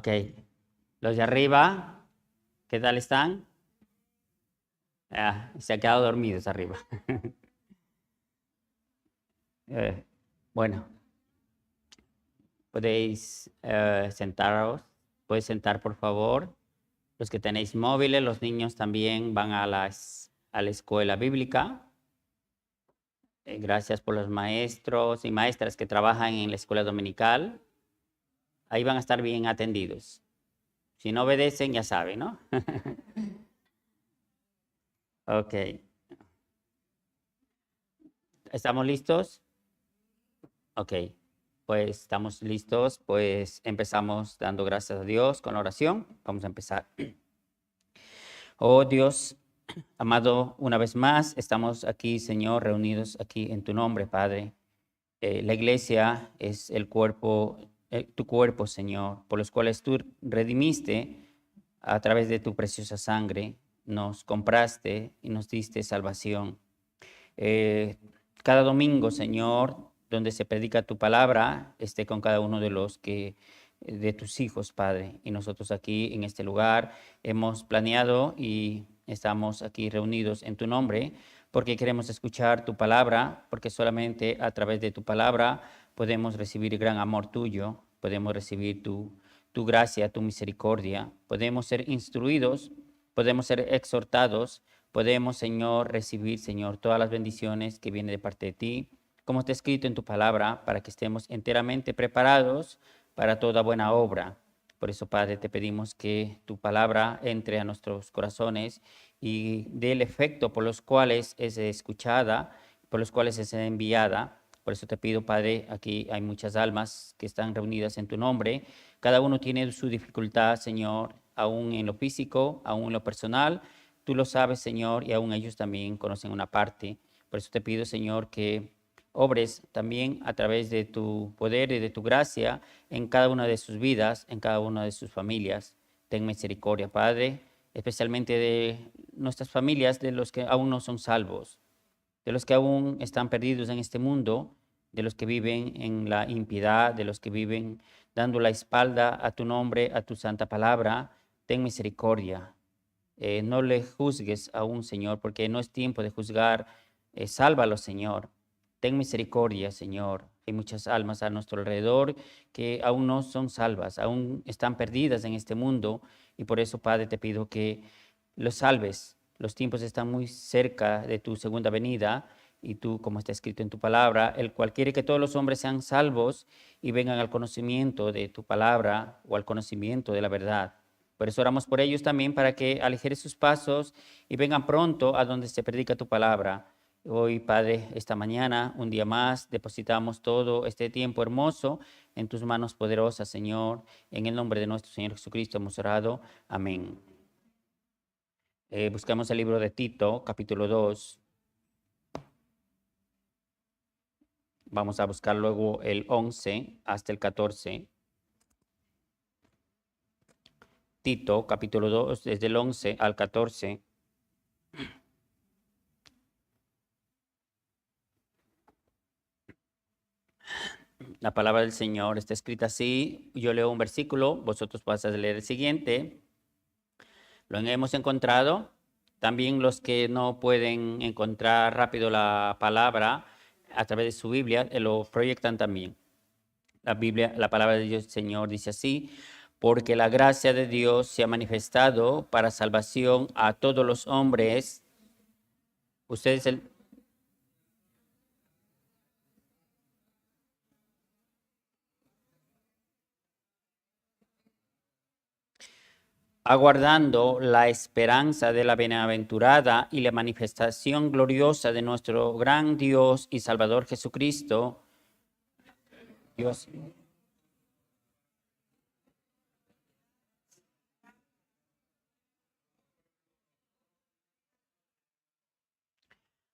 Ok. Los de arriba, ¿qué tal están? Se han quedado dormidos arriba. Eh, bueno, podéis sentaros. Podéis sentar, por favor. Los que tenéis móviles, los niños también van a la escuela bíblica. Gracias por los maestros y maestras que trabajan en la escuela dominical. Ahí van a estar bien atendidos. Si no obedecen, ya saben, ¿no? Ok. ¿Estamos listos? Ok. Pues estamos listos. Pues empezamos dando gracias a Dios con la oración. Vamos a empezar. Oh Dios, amado, una vez más estamos aquí, Señor, reunidos aquí en tu nombre, Padre. La iglesia es el cuerpo, tu cuerpo, Señor, por los cuales tú redimiste a través de tu preciosa sangre, nos compraste y nos diste salvación. Cada domingo, Señor, donde se predica tu palabra, esté con cada uno de tus hijos, Padre. Y nosotros aquí en este lugar hemos planeado y estamos aquí reunidos en tu nombre porque queremos escuchar tu palabra, porque solamente a través de tu palabra podemos recibir gran amor tuyo, podemos recibir tu gracia, tu misericordia, podemos ser instruidos, podemos ser exhortados, podemos, Señor, recibir, Señor, todas las bendiciones que vienen de parte de ti, como está escrito en tu palabra, para que estemos enteramente preparados para toda buena obra. Por eso, Padre, te pedimos que tu palabra entre a nuestros corazones y dé el efecto por los cuales es escuchada, por los cuales es enviada. Por eso te pido, Padre, aquí hay muchas almas que están reunidas en tu nombre. Cada uno tiene su dificultad, Señor, aún en lo físico, aún en lo personal. Tú lo sabes, Señor, y aún ellos también conocen una parte. Por eso te pido, Señor, que obres también a través de tu poder y de tu gracia en cada una de sus vidas, en cada una de sus familias. Ten misericordia, Padre, especialmente de nuestras familias, de los que aún no son salvos, de los que aún están perdidos en este mundo, de los que viven en la impiedad, de los que viven dando la espalda a tu nombre, a tu santa palabra. Ten misericordia. No le juzgues aún, Señor, porque no es tiempo de juzgar. Sálvalo, Señor. Ten misericordia, Señor. Hay muchas almas a nuestro alrededor que aún no son salvas, aún están perdidas en este mundo. Y por eso, Padre, te pido que los salves. Los tiempos están muy cerca de tu segunda venida. Y tú, como está escrito en tu palabra, el cual quiere que todos los hombres sean salvos y vengan al conocimiento de tu palabra o al conocimiento de la verdad. Por eso oramos por ellos también para que aligeren sus pasos y vengan pronto a donde se predica tu palabra. Hoy, Padre, esta mañana, un día más, depositamos todo este tiempo hermoso en tus manos poderosas, Señor. En el nombre de nuestro Señor Jesucristo hemos orado. Amén. Buscamos el libro de Tito, capítulo 2. Vamos a buscar luego el 11 hasta el 14. Tito, capítulo 2, desde el 11 al 14. La palabra del Señor está escrita así. Yo leo un versículo, vosotros vas a leer el siguiente. Lo hemos encontrado. También los que no pueden encontrar rápido la palabra a través de su Biblia, lo proyectan también. La Biblia, la palabra de Dios, Señor, dice así: porque la gracia de Dios se ha manifestado para salvación a todos los hombres. Ustedes aguardando la esperanza de la bienaventurada y la manifestación gloriosa de nuestro gran Dios y Salvador Jesucristo. Dios.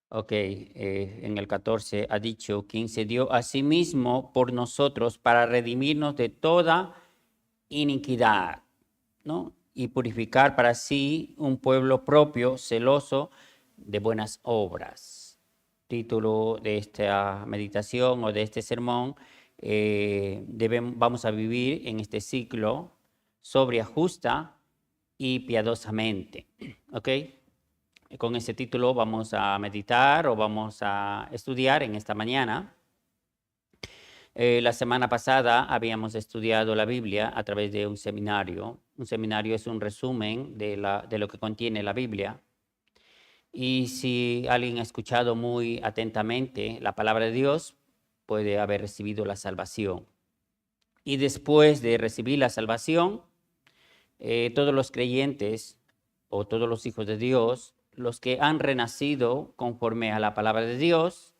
Ok, en el 14 ha dicho: quien se dio a sí mismo por nosotros para redimirnos de toda iniquidad, ¿no? Y purificar para sí un pueblo propio, celoso de buenas obras. Título de esta meditación o de este sermón: vamos a vivir en este ciclo sobria, justa y piadosamente. ¿Ok? Con ese título vamos a meditar o vamos a estudiar en esta mañana. La semana pasada habíamos estudiado la Biblia a través de un seminario. Un seminario es un resumen de lo que contiene la Biblia. Y si alguien ha escuchado muy atentamente la palabra de Dios, puede haber recibido la salvación. Y después de recibir la salvación, todos los creyentes o todos los hijos de Dios, los que han renacido conforme a la palabra de Dios,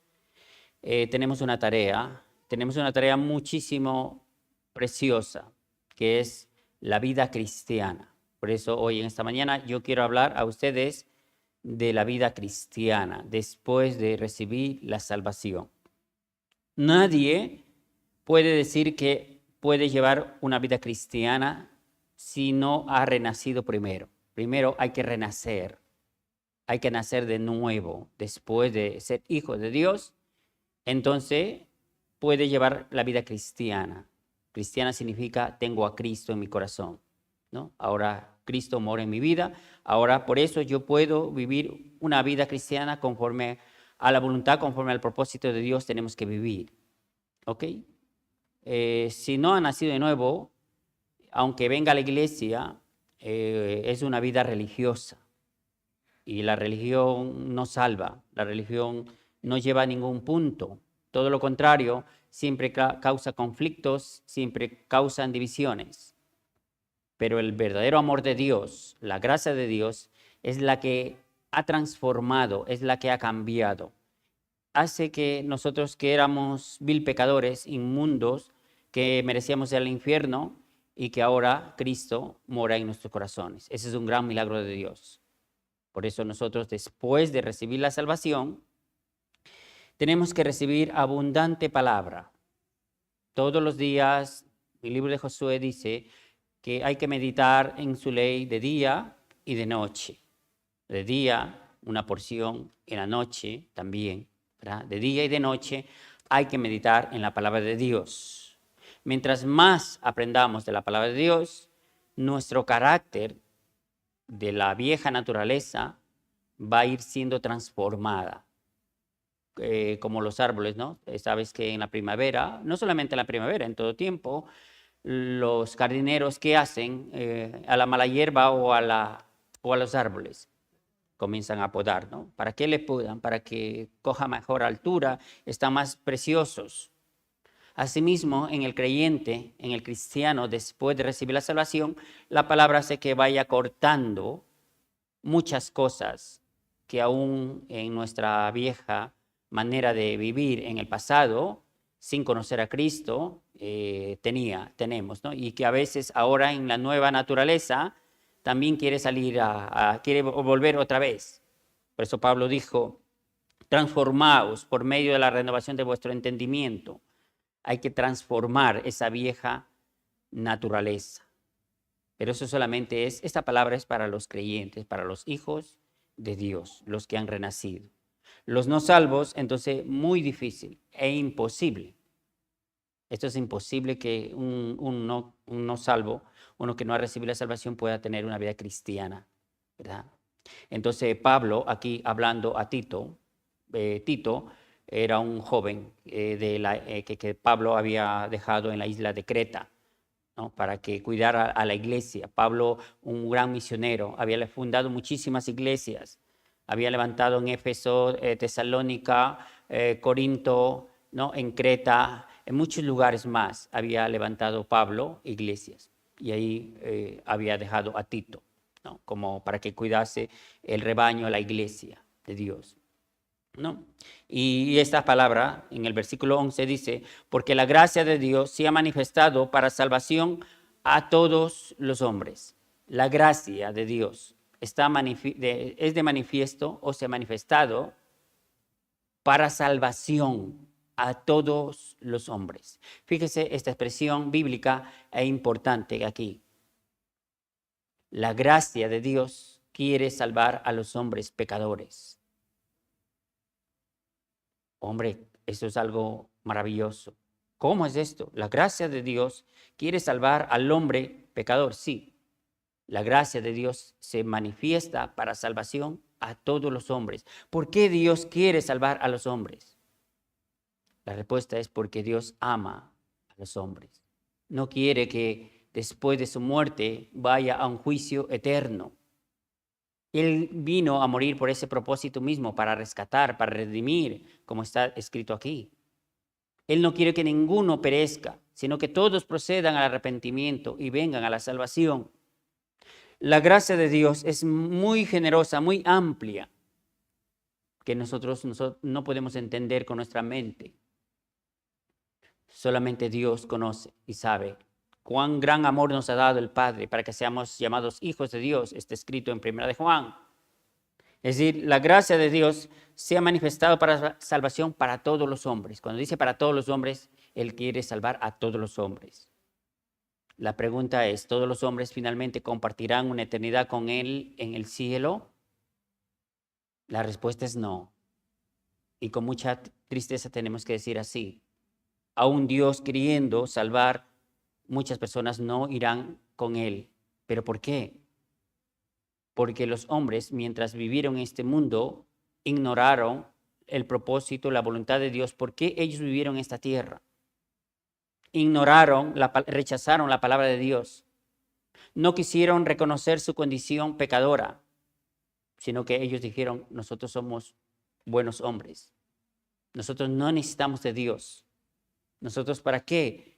tenemos una tarea muchísimo preciosa, que es la vida cristiana. Por eso hoy en esta mañana yo quiero hablar a ustedes de la vida cristiana después de recibir la salvación. Nadie puede decir que puede llevar una vida cristiana si no ha renacido primero. Primero hay que renacer, hay que nacer de nuevo después de ser hijo de Dios. Entonces puede llevar la vida cristiana. Cristiana significa tengo a Cristo en mi corazón, ¿no? Ahora Cristo mora en mi vida, ahora por eso yo puedo vivir una vida cristiana conforme a la voluntad, conforme al propósito de Dios tenemos que vivir. ¿Ok? Si no ha nacido de nuevo, aunque venga a la iglesia, es una vida religiosa. Y la religión no salva, la religión no lleva a ningún punto. Todo lo contrario, siempre causa conflictos, siempre causan divisiones. Pero el verdadero amor de Dios, la gracia de Dios, es la que ha transformado, es la que ha cambiado. Hace que nosotros que éramos vil pecadores, inmundos, que merecíamos el infierno y que ahora Cristo mora en nuestros corazones. Ese es un gran milagro de Dios. Por eso nosotros, después de recibir la salvación, tenemos que recibir abundante palabra. Todos los días, el libro de Josué dice que hay que meditar en su ley de día y de noche. De día, una porción, en la noche también, ¿verdad? De día y de noche hay que meditar en la palabra de Dios. Mientras más aprendamos de la palabra de Dios, nuestro carácter de la vieja naturaleza va a ir siendo transformada. Como los árboles, ¿no? Sabes que en la primavera, no solamente en la primavera, en todo tiempo, los jardineros, ¿qué hacen? A la mala hierba o a los árboles comienzan a podar, ¿no? ¿Para qué le podan? Para que coja mejor altura, están más preciosos. Asimismo, en el creyente, en el cristiano, después de recibir la salvación, la palabra hace que vaya cortando muchas cosas que aún en nuestra vieja manera de vivir en el pasado, sin conocer a Cristo, tenemos, ¿no? Y que a veces ahora en la nueva naturaleza también quiere salir quiere volver otra vez. Por eso Pablo dijo, transformaos por medio de la renovación de vuestro entendimiento. Hay que transformar esa vieja naturaleza. Pero eso solamente esta palabra es para los creyentes, para los hijos de Dios, los que han renacido. Los no salvos, entonces, muy difícil e imposible. Esto es imposible que un no salvo, uno que no ha recibido la salvación, pueda tener una vida cristiana, ¿verdad? Entonces, Pablo, aquí hablando a Tito, Tito era un joven que Pablo había dejado en la isla de Creta, ¿no? Para que cuidara a la iglesia. Pablo, un gran misionero, había fundado muchísimas iglesias. Había levantado en Éfeso, Tesalónica, Corinto, ¿no? En Creta, en muchos lugares más había levantado Pablo iglesias. Y ahí había dejado a Tito, ¿no? Como para que cuidase el rebaño, la iglesia de Dios, ¿no? Y esta palabra en el versículo 11 dice, porque la gracia de Dios se ha manifestado para salvación a todos los hombres. La gracia de Dios es de manifiesto o se ha manifestado para salvación a todos los hombres. Fíjese, esta expresión bíblica es importante aquí. La gracia de Dios quiere salvar a los hombres pecadores. Hombre, eso es algo maravilloso. ¿Cómo es esto? La gracia de Dios quiere salvar al hombre pecador, sí. La gracia de Dios se manifiesta para salvación a todos los hombres. ¿Por qué Dios quiere salvar a los hombres? La respuesta es porque Dios ama a los hombres. No quiere que después de su muerte vaya a un juicio eterno. Él vino a morir por ese propósito mismo, para rescatar, para redimir, como está escrito aquí. Él no quiere que ninguno perezca, sino que todos procedan al arrepentimiento y vengan a la salvación. La gracia de Dios es muy generosa, muy amplia, que nosotros no podemos entender con nuestra mente. Solamente Dios conoce y sabe cuán gran amor nos ha dado el Padre para que seamos llamados hijos de Dios. Está escrito en 1 de Juan. Es decir, la gracia de Dios se ha manifestado para salvación para todos los hombres. Cuando dice para todos los hombres, Él quiere salvar a todos los hombres. La pregunta es, ¿todos los hombres finalmente compartirán una eternidad con Él en el cielo? La respuesta es no. Y con mucha tristeza tenemos que decir así. Aún Dios queriendo salvar, muchas personas no irán con Él. ¿Pero por qué? Porque los hombres, mientras vivieron en este mundo, ignoraron el propósito, la voluntad de Dios. ¿Por qué ellos vivieron en esta tierra? Rechazaron la palabra de Dios. No quisieron reconocer su condición pecadora, sino que ellos dijeron, nosotros somos buenos hombres. Nosotros no necesitamos de Dios. ¿Nosotros para qué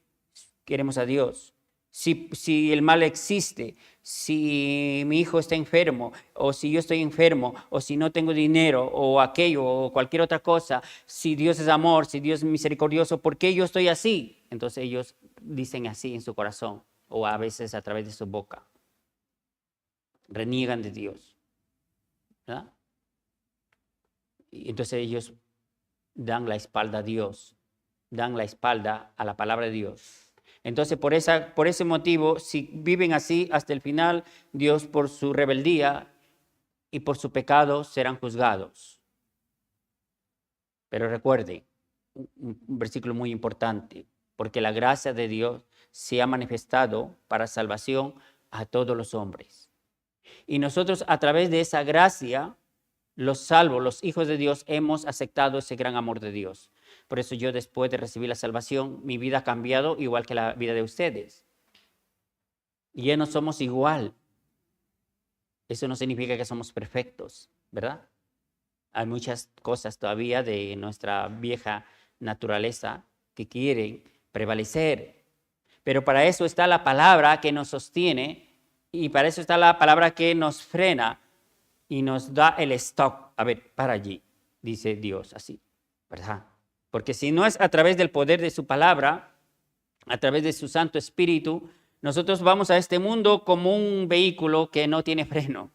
queremos a Dios? Si el mal existe, si mi hijo está enfermo, o si yo estoy enfermo, o si no tengo dinero, o aquello, o cualquier otra cosa, si Dios es amor, si Dios es misericordioso, ¿por qué yo estoy así? Entonces ellos dicen así en su corazón, o a veces a través de su boca. Reniegan de Dios, ¿verdad? Y entonces ellos dan la espalda a Dios, dan la espalda a la palabra de Dios. Entonces, por ese motivo, si viven así hasta el final, Dios por su rebeldía y por su pecado serán juzgados. Pero recuerden, un versículo muy importante, porque la gracia de Dios se ha manifestado para salvación a todos los hombres. Y nosotros a través de esa gracia, los salvos, los hijos de Dios, hemos aceptado ese gran amor de Dios. Por eso yo, después de recibir la salvación, mi vida ha cambiado igual que la vida de ustedes. Y ya no somos igual. Eso no significa que somos perfectos, ¿verdad? Hay muchas cosas todavía de nuestra vieja naturaleza que quieren prevalecer. Pero para eso está la palabra que nos sostiene y para eso está la palabra que nos frena y nos da el stop. A ver, para allí, dice Dios así, ¿verdad? Porque si no es a través del poder de su palabra, a través de su Santo Espíritu, nosotros vamos a este mundo como un vehículo que no tiene freno.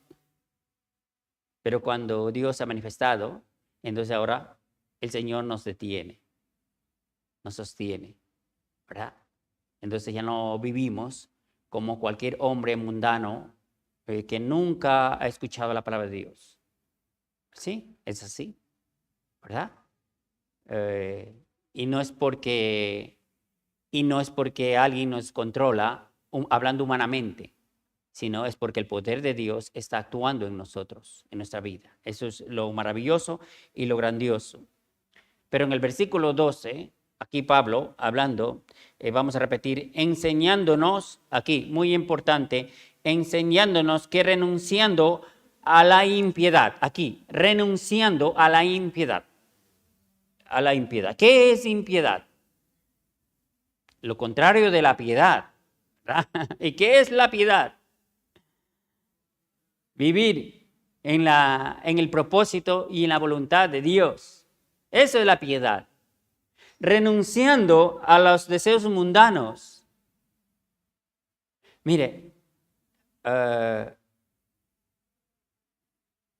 Pero cuando Dios se ha manifestado, entonces ahora el Señor nos detiene, nos sostiene, ¿verdad? Entonces ya no vivimos como cualquier hombre mundano que nunca ha escuchado la palabra de Dios. Sí, es así, ¿verdad? Y no es porque alguien nos controla hablando humanamente, sino es porque el poder de Dios está actuando en nosotros, en nuestra vida. Eso es lo maravilloso y lo grandioso. Pero en el versículo 12, aquí Pablo hablando, vamos a repetir, enseñándonos, aquí, muy importante, enseñándonos que renunciando a la impiedad, aquí, renunciando a la impiedad. A la impiedad. ¿Qué es impiedad? Lo contrario de la piedad, ¿verdad? ¿Y qué es la piedad? Vivir en el propósito y en la voluntad de Dios. Eso es la piedad. Renunciando a los deseos mundanos. Mire,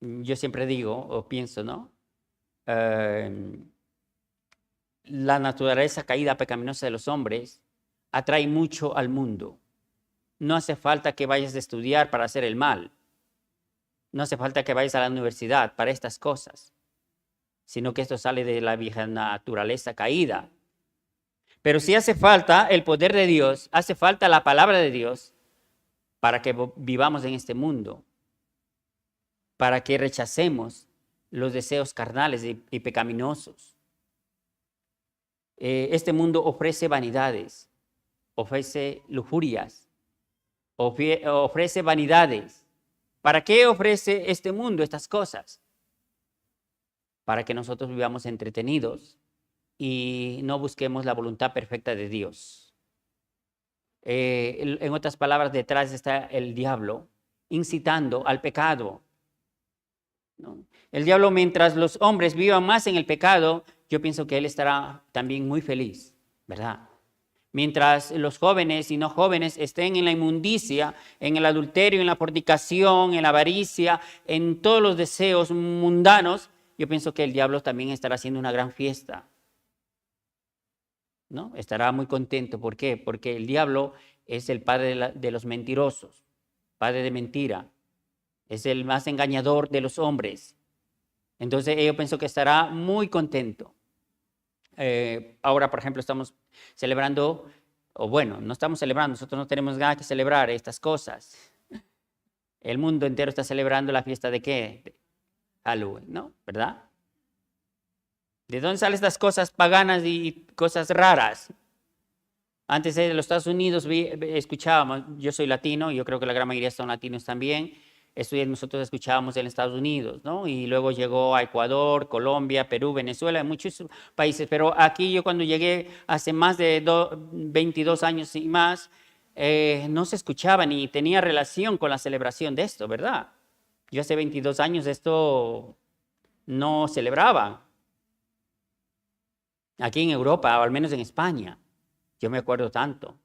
yo siempre digo o pienso, ¿no? La naturaleza caída pecaminosa de los hombres atrae mucho al mundo. No hace falta que vayas a estudiar para hacer el mal. No hace falta que vayas a la universidad para estas cosas, sino que esto sale de la vieja naturaleza caída. Pero si hace falta el poder de Dios, hace falta la palabra de Dios, para que vivamos en este mundo, para que rechacemos los deseos carnales y pecaminosos. Este mundo ofrece vanidades, ofrece lujurias, ofrece vanidades. ¿Para qué ofrece este mundo estas cosas? Para que nosotros vivamos entretenidos y no busquemos la voluntad perfecta de Dios. En otras palabras, detrás está el diablo incitando al pecado, ¿no? El diablo, mientras los hombres vivan más en el pecado, yo pienso que él estará también muy feliz, ¿verdad? Mientras los jóvenes y no jóvenes estén en la inmundicia, en el adulterio, en la fornicación, en la avaricia, en todos los deseos mundanos, yo pienso que el diablo también estará haciendo una gran fiesta, ¿no? Estará muy contento. ¿Por qué? Porque el diablo es el padre de los mentirosos, padre de mentira. Es el más engañador de los hombres. Entonces yo pienso que estará muy contento. Ahora, por ejemplo, estamos celebrando, o bueno, no estamos celebrando, nosotros no tenemos nada que celebrar estas cosas. El mundo entero está celebrando la fiesta de ¿qué? De Halloween, ¿no? ¿Verdad? ¿De dónde salen estas cosas paganas y cosas raras? Antes de los Estados Unidos escuchábamos, yo soy latino, yo creo que la gran mayoría son latinos también. Nosotros escuchábamos en Estados Unidos, ¿no? Y luego llegó a Ecuador, Colombia, Perú, Venezuela, muchos países. Pero aquí yo cuando llegué hace más de 22 años y más, no se escuchaba ni tenía relación con la celebración de esto, ¿verdad? Yo hace 22 años esto no celebraba. Aquí en Europa, o al menos en España, yo me acuerdo tanto.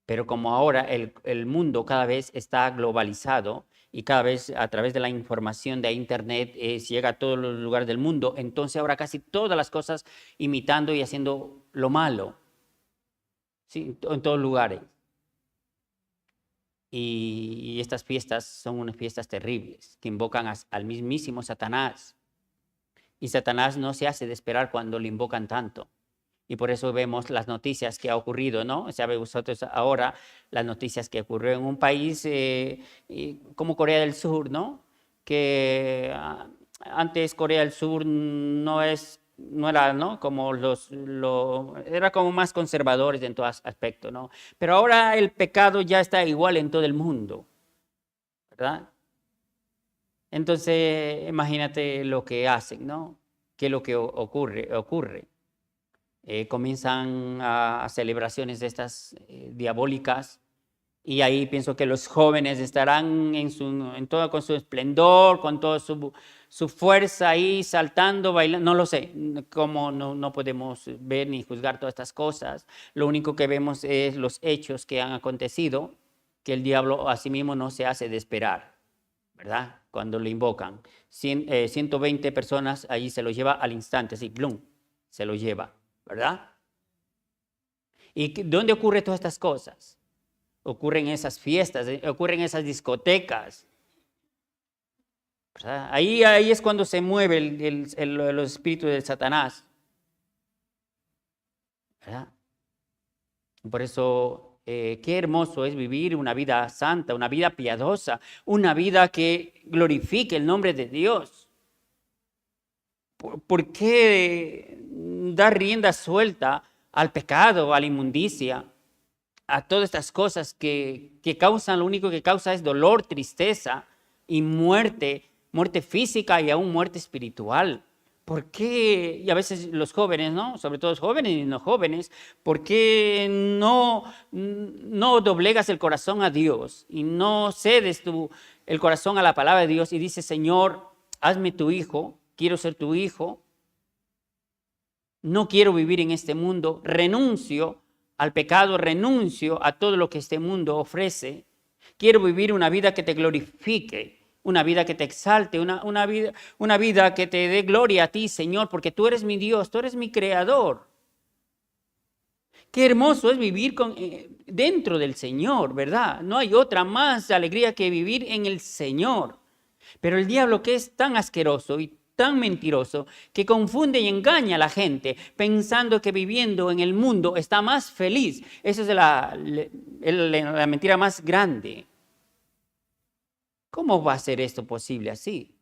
Pero como ahora el mundo cada vez está globalizado y cada vez a través de la información de Internet llega a todos los lugares del mundo, entonces ahora casi todas las cosas imitando y haciendo lo malo, ¿sí? En todos lugares. Y estas fiestas son unas fiestas terribles que invocan al mismísimo Satanás. Y Satanás no se hace de esperar cuando le invocan tanto. Y por eso vemos las noticias que ha ocurrido, ¿no? Saben vosotros ahora las noticias que ocurrió en un país como Corea del Sur, ¿no? Que antes Corea del Sur no era, ¿no? Como era como más conservadores en todo aspecto, ¿no? Pero ahora el pecado ya está igual en todo el mundo, ¿verdad? Entonces, imagínate lo que hacen, ¿no? ¿Qué es lo que ocurre? Comienzan a celebraciones de estas diabólicas y ahí pienso que los jóvenes estarán con su esplendor, con toda su fuerza ahí saltando, bailando, no lo sé, cómo no podemos ver ni juzgar todas estas cosas. Lo único que vemos es los hechos que han acontecido, que el diablo a sí mismo no se hace de esperar, ¿verdad? Cuando lo invocan. 120 personas allí se lo lleva al instante, así, ¡plum!, se lo lleva. ¿Verdad? ¿Y dónde ocurren todas estas cosas? Ocurren esas fiestas, ocurren esas discotecas. ¿Verdad? Ahí es cuando se mueve los espíritus de Satanás. ¿Verdad? Por eso, qué hermoso es vivir una vida santa, una vida piadosa, una vida que glorifique el nombre de Dios. ¿Por qué dar rienda suelta al pecado, a la inmundicia, a todas estas cosas que causan, lo único que causa es dolor, tristeza y muerte física y aún muerte espiritual? ¿Por qué? Y a veces los jóvenes, ¿no? Sobre todo los jóvenes y no jóvenes, ¿por qué no doblegas el corazón a Dios y no cedes el corazón a la palabra de Dios y dices, Señor, hazme tu hijo? Quiero ser tu hijo, no quiero vivir en este mundo, renuncio al pecado, renuncio a todo lo que este mundo ofrece, quiero vivir una vida que te glorifique, una vida que te exalte, una vida que te dé gloria a ti, Señor, porque tú eres mi Dios, tú eres mi creador. Qué hermoso es vivir dentro del Señor, ¿verdad? No hay otra más alegría que vivir en el Señor. Pero el diablo, que es tan asqueroso y tan mentiroso que confunde y engaña a la gente pensando que viviendo en el mundo está más feliz. Esa es la mentira más grande. ¿Cómo va a ser esto posible así?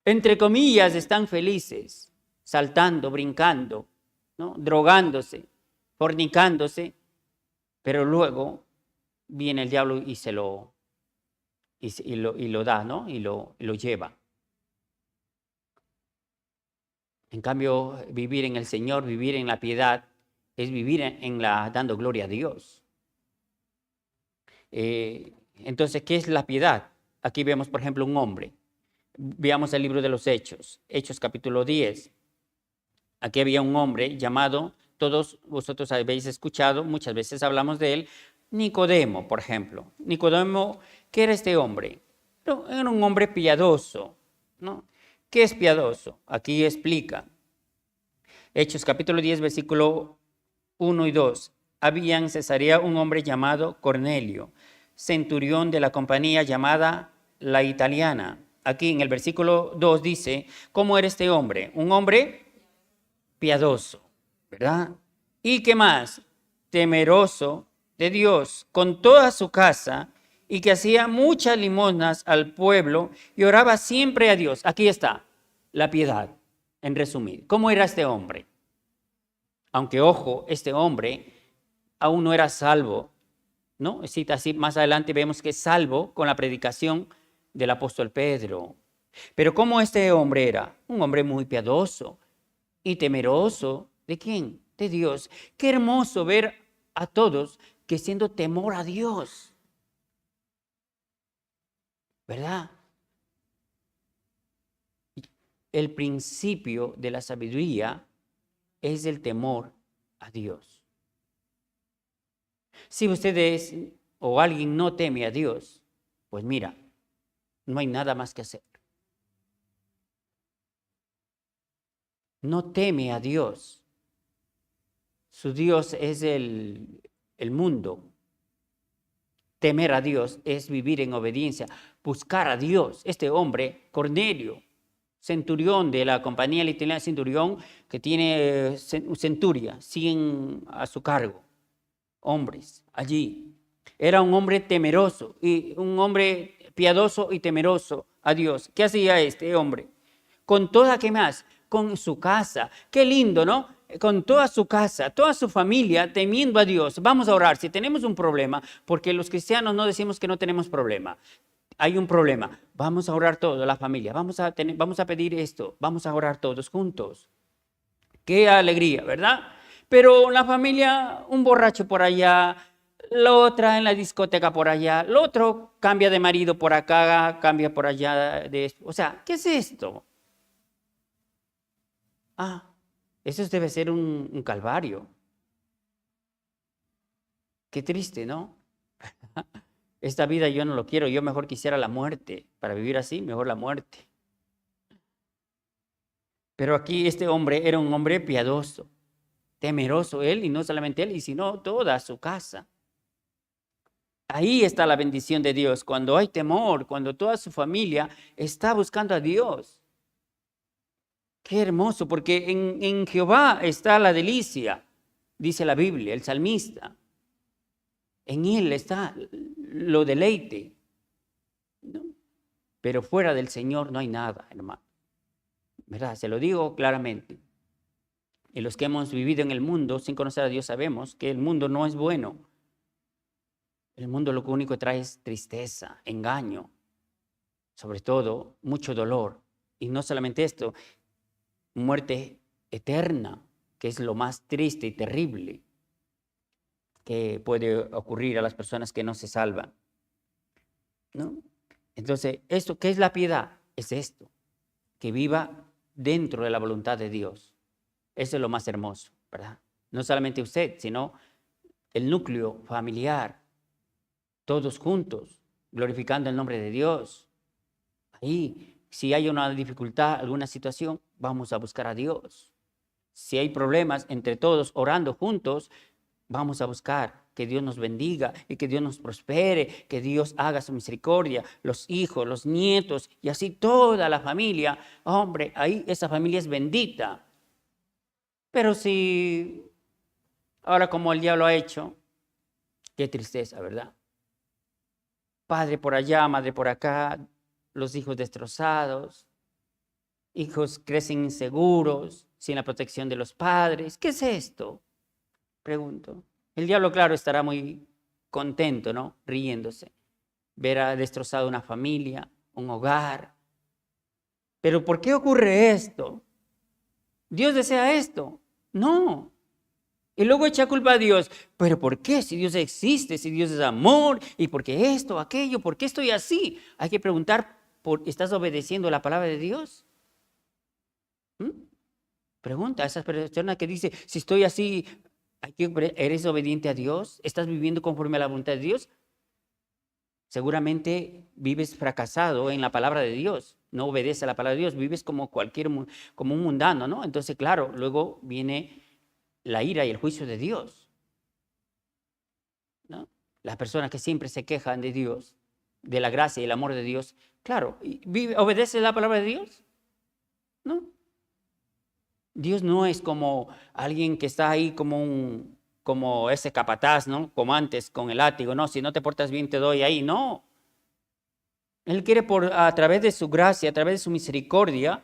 Entre comillas, están felices, saltando, brincando, ¿no? Drogándose, fornicándose, pero luego viene el diablo y lo da, ¿no? Y lo lleva. En cambio, vivir en el Señor, vivir en la piedad, es vivir dando gloria a Dios. Entonces, ¿qué es la piedad? Aquí vemos, por ejemplo, un hombre. Veamos el libro de los Hechos, Hechos capítulo 10. Aquí había un hombre llamado, todos vosotros habéis escuchado, muchas veces hablamos de él, Nicodemo, por ejemplo. Nicodemo, ¿qué era este hombre? Era un hombre piadoso, ¿no? ¿Qué es piadoso? Aquí explica. Hechos capítulo 10, versículo 1 y 2. Había en Cesarea un hombre llamado Cornelio, centurión de la compañía llamada La Italiana. Aquí en el versículo 2 dice, ¿cómo era este hombre? Un hombre piadoso, ¿verdad? ¿Y qué más? Temeroso de Dios, con toda su casa, y que hacía muchas limosnas al pueblo y oraba siempre a Dios. Aquí está, la piedad, en resumir. ¿Cómo era este hombre? Aunque, ojo, este hombre aún no era salvo, ¿no? Cita así, más adelante vemos que es salvo con la predicación del apóstol Pedro. Pero ¿cómo este hombre era? Un hombre muy piadoso y temeroso. ¿De quién? De Dios. Qué hermoso ver a todos que siendo temor a Dios, ¿verdad? El principio de la sabiduría es el temor a Dios. Si ustedes o alguien no teme a Dios, pues mira, no hay nada más que hacer. No teme a Dios. Su Dios es el mundo. Temer a Dios es vivir en obediencia, buscar a Dios. Este hombre, Cornelio, centurión de la compañía literaria, centurión que tiene centuria, 100 a su cargo, hombres allí. Era un hombre temeroso y un hombre piadoso y temeroso a Dios. ¿Qué hacía este hombre? Con toda, ¿qué más? Con su casa. Qué lindo, ¿no? Con toda su casa, toda su familia, temiendo a Dios. Vamos a orar si tenemos un problema, porque los cristianos no decimos que no tenemos problema. Hay un problema. Vamos a orar todos, la familia. Vamos a pedir esto. Vamos a orar todos juntos. Qué alegría, ¿verdad? Pero la familia, un borracho por allá, la otra en la discoteca por allá, el otro cambia de marido por acá, cambia por allá. O sea, ¿qué es esto? Eso debe ser un calvario. Qué triste, ¿no? Esta vida yo no lo quiero, yo mejor quisiera la muerte. Para vivir así, mejor la muerte. Pero aquí este hombre era un hombre piadoso, temeroso él, y no solamente él, sino toda su casa. Ahí está la bendición de Dios, cuando hay temor, cuando toda su familia está buscando a Dios. Qué hermoso, porque en Jehová está la delicia, dice la Biblia, el salmista. En Él está lo deleite, ¿no? Pero fuera del Señor no hay nada, hermano. ¿Verdad? Se lo digo claramente. Y los que hemos vivido en el mundo sin conocer a Dios sabemos que el mundo no es bueno. El mundo lo único que trae es tristeza, engaño, sobre todo mucho dolor. Y no solamente esto, muerte eterna, que es lo más triste y terrible que puede ocurrir a las personas que no se salvan, ¿no? Entonces, ¿qué es la piedad? Es esto, que viva dentro de la voluntad de Dios. Eso es lo más hermoso, ¿verdad? No solamente usted, sino el núcleo familiar, todos juntos, glorificando el nombre de Dios. Ahí, si hay una dificultad, alguna situación, vamos a buscar a Dios. Si hay problemas entre todos orando juntos, vamos a buscar que Dios nos bendiga y que Dios nos prospere, que Dios haga su misericordia, los hijos, los nietos y así toda la familia. Hombre, ahí esa familia es bendita. Pero si ahora como el diablo ha hecho, qué tristeza, ¿verdad? Padre por allá, madre por acá, los hijos destrozados, hijos crecen inseguros, sin la protección de los padres. ¿Qué es esto? Pregunto. El diablo, claro, estará muy contento, ¿no? Riéndose. Verá destrozado una familia, un hogar. Pero ¿por qué ocurre esto? ¿Dios desea esto? No. Y luego echa culpa a Dios. ¿Pero por qué? Si Dios existe, si Dios es amor, ¿y por qué esto, aquello? ¿Por qué estoy así? Hay que preguntar, ¿estás obedeciendo la palabra de Dios? Pregunta a esas personas que dice, si estoy así, ¿eres obediente a Dios? ¿Estás viviendo conforme a la voluntad de Dios? Seguramente vives fracasado en la palabra de Dios. No obedeces a la palabra de Dios, vives como como un mundano, ¿no? Entonces, claro, luego viene la ira y el juicio de Dios, ¿no? Las personas que siempre se quejan de Dios, de la gracia y el amor de Dios, claro, ¿obedece la palabra de Dios? ¿No? Dios no es como alguien que está ahí como ese capataz, ¿no? Como antes con el látigo, no, si no te portas bien te doy ahí, no. Él quiere a través de su gracia, a través de su misericordia,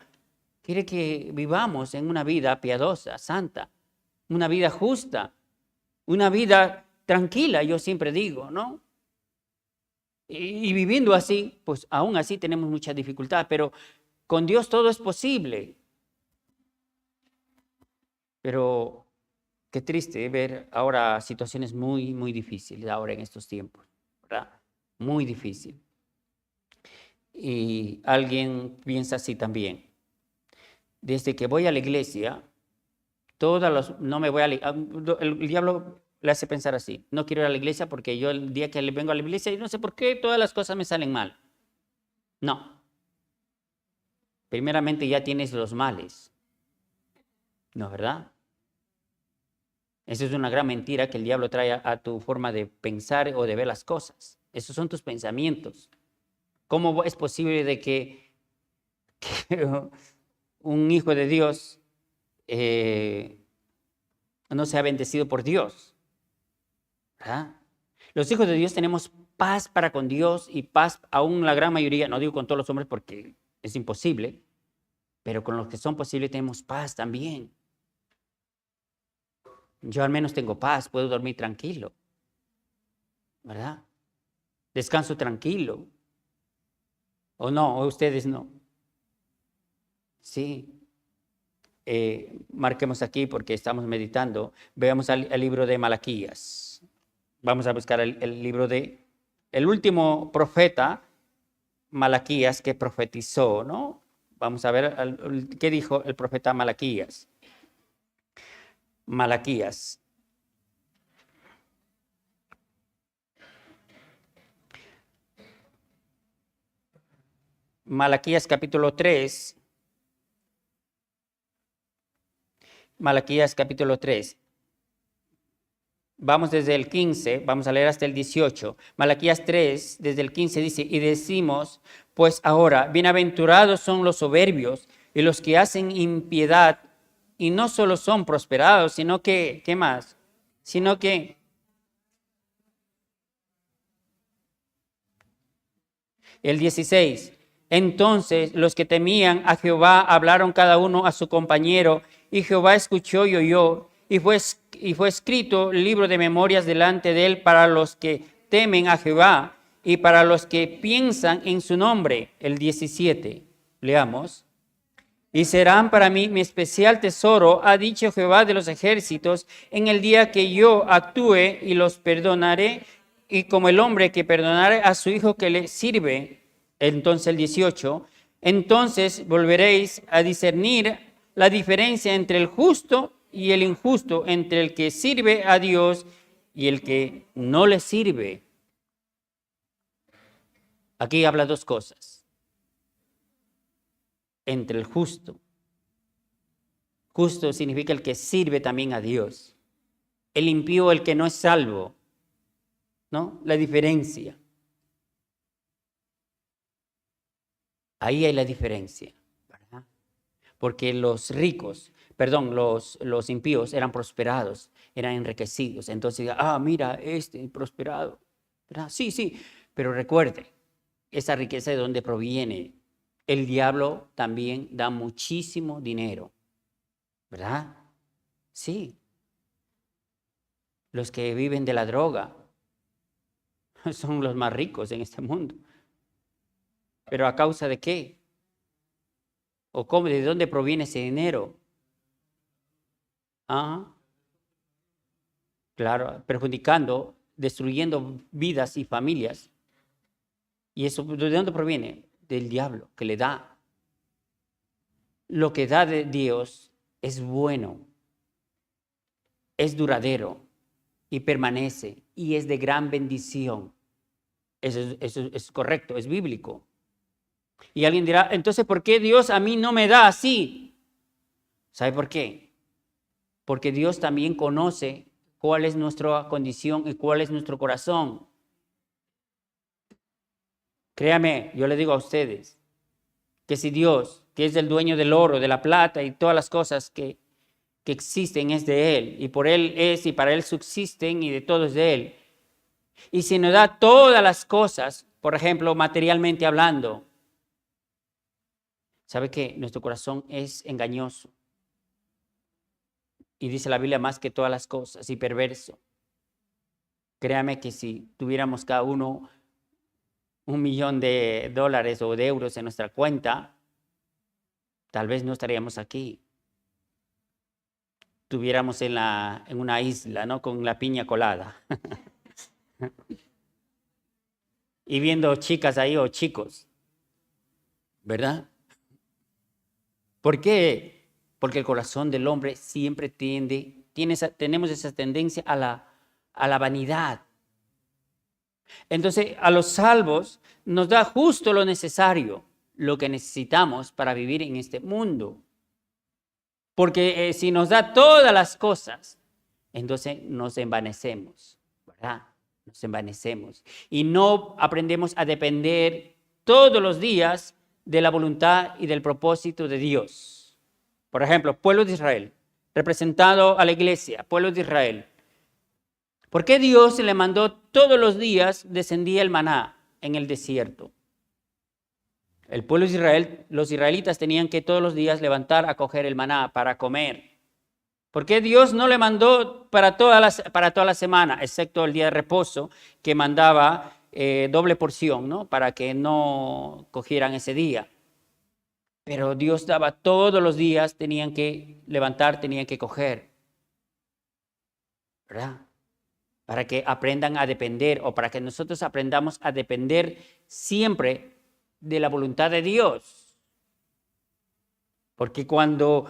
quiere que vivamos en una vida piadosa, santa, una vida justa, una vida tranquila, yo siempre digo, ¿no? Y viviendo así, pues aún así tenemos mucha dificultad, pero con Dios todo es posible. Pero qué triste ver ahora situaciones muy, muy difíciles ahora en estos tiempos, ¿verdad? Muy difícil. Y alguien piensa así también. Desde que voy a la iglesia, no me voy a el diablo le hace pensar así. No quiero ir a la iglesia porque yo el día que vengo a la iglesia, yo no sé por qué todas las cosas me salen mal. No. Primeramente ya tienes los males. ¿No, verdad? Esa es una gran mentira que el diablo trae a tu forma de pensar o de ver las cosas. Esos son tus pensamientos. ¿Cómo es posible de que un hijo de Dios no sea bendecido por Dios? ¿Verdad? Los hijos de Dios tenemos paz para con Dios y paz aún la gran mayoría, no digo con todos los hombres porque es imposible, pero con los que son posibles tenemos paz también. Yo al menos tengo paz, puedo dormir tranquilo, ¿verdad? Descanso tranquilo. ¿O no? ¿O ustedes no? Sí. Marquemos aquí porque estamos meditando. Veamos el libro de Malaquías. Vamos a buscar el libro de el último profeta, Malaquías, que profetizó, ¿no? Vamos a ver qué dijo el profeta Malaquías. Malaquías. Malaquías capítulo 3. Malaquías capítulo 3. Vamos desde el 15, vamos a leer hasta el 18. Malaquías 3, desde el 15 dice, y decimos, pues ahora, bienaventurados son los soberbios y los que hacen impiedad, y no solo son prosperados, sino que, ¿qué más? Sino que, el 16, entonces los que temían a Jehová hablaron cada uno a su compañero, y Jehová escuchó y oyó, y fue escrito el libro de memorias delante de él para los que temen a Jehová y para los que piensan en su nombre. El 17, leamos. Y serán para mí mi especial tesoro, ha dicho Jehová de los ejércitos, en el día que yo actúe y los perdonaré, y como el hombre que perdonare a su hijo que le sirve. Entonces el 18, entonces volveréis a discernir la diferencia entre el justo y el injusto, entre el que sirve a Dios y el que no le sirve. Aquí habla dos cosas. Entre el justo. Justo significa el que sirve también a Dios. El impío, el que no es salvo. ¿no? La diferencia. Ahí hay la diferencia, ¿verdad? Porque los impíos eran prosperados, eran enriquecidos. Entonces, mira, prosperado, ¿verdad? Sí, pero recuerde, esa riqueza de dónde proviene. El diablo también da muchísimo dinero, ¿verdad? Sí. Los que viven de la droga son los más ricos en este mundo. ¿Pero a causa de qué? ¿O cómo? ¿De dónde proviene ese dinero? Claro, perjudicando, destruyendo vidas y familias. ¿Y eso de dónde proviene? Del diablo, que le da. Lo que da de Dios es bueno, es duradero y permanece y es de gran bendición. Eso es correcto, es bíblico. Y alguien dirá, entonces, ¿por qué Dios a mí no me da así? ¿Sabe por qué? Porque Dios también conoce cuál es nuestra condición y cuál es nuestro corazón. Créame, yo le digo a ustedes que si Dios, que es el dueño del oro, de la plata y todas las cosas que existen, es de Él, y por Él es y para Él subsisten y de todo es de Él. Y si nos da todas las cosas, por ejemplo, materialmente hablando, ¿sabe qué? Nuestro corazón es engañoso. Y dice la Biblia más que todas las cosas, y perverso. Créame que si tuviéramos cada uno $1,000,000 o de euros en nuestra cuenta, tal vez no estaríamos aquí. Estuviéramos en una isla, ¿no? Con la piña colada. Y viendo chicas ahí o chicos, ¿verdad? ¿Por qué? Porque el corazón del hombre siempre tenemos esa tendencia a la vanidad. Entonces, a los salvos nos da justo lo necesario, lo que necesitamos para vivir en este mundo. Porque si nos da todas las cosas, entonces nos envanecemos, ¿verdad? Nos envanecemos. Y no aprendemos a depender todos los días de la voluntad y del propósito de Dios. Por ejemplo, pueblo de Israel, representado a la iglesia, pueblo de Israel. ¿Por qué Dios le mandó todos los días descendía el maná en el desierto? El pueblo de Israel, los israelitas tenían que todos los días levantar a coger el maná para comer. ¿Por qué Dios no le mandó para toda la semana, excepto el día de reposo, que mandaba doble porción, ¿no? Para que no cogieran ese día? Pero Dios daba todos los días, tenían que levantar, tenían que coger, ¿verdad? Para que aprendan a depender o para que nosotros aprendamos a depender siempre de la voluntad de Dios. Porque cuando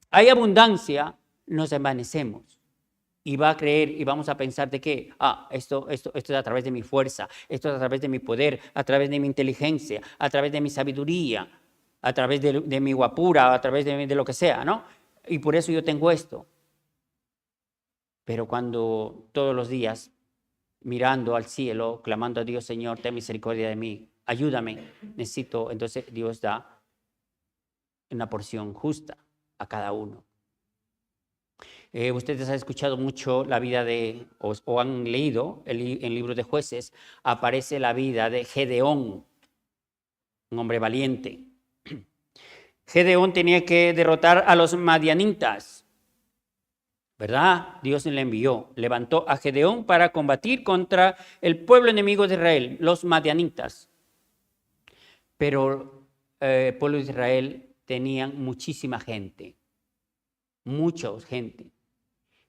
hay abundancia, nos envanecemos y va a creer y vamos a pensar de que esto es a través de mi fuerza, esto es a través de mi poder, a través de mi inteligencia, a través de mi sabiduría, a través de mi guapura, a través de lo que sea, ¿no? Y por eso yo tengo esto. Pero cuando todos los días, mirando al cielo, clamando a Dios, Señor, ten misericordia de mí, ayúdame, necesito, entonces Dios da una porción justa a cada uno. Ustedes han escuchado mucho la vida o han leído en el libro de Jueces, aparece la vida de Gedeón, un hombre valiente. Gedeón tenía que derrotar a los madianitas, ¿verdad? Dios le envió, levantó a Gedeón para combatir contra el pueblo enemigo de Israel, los madianitas. Pero el pueblo de Israel tenían muchísima gente, mucha gente.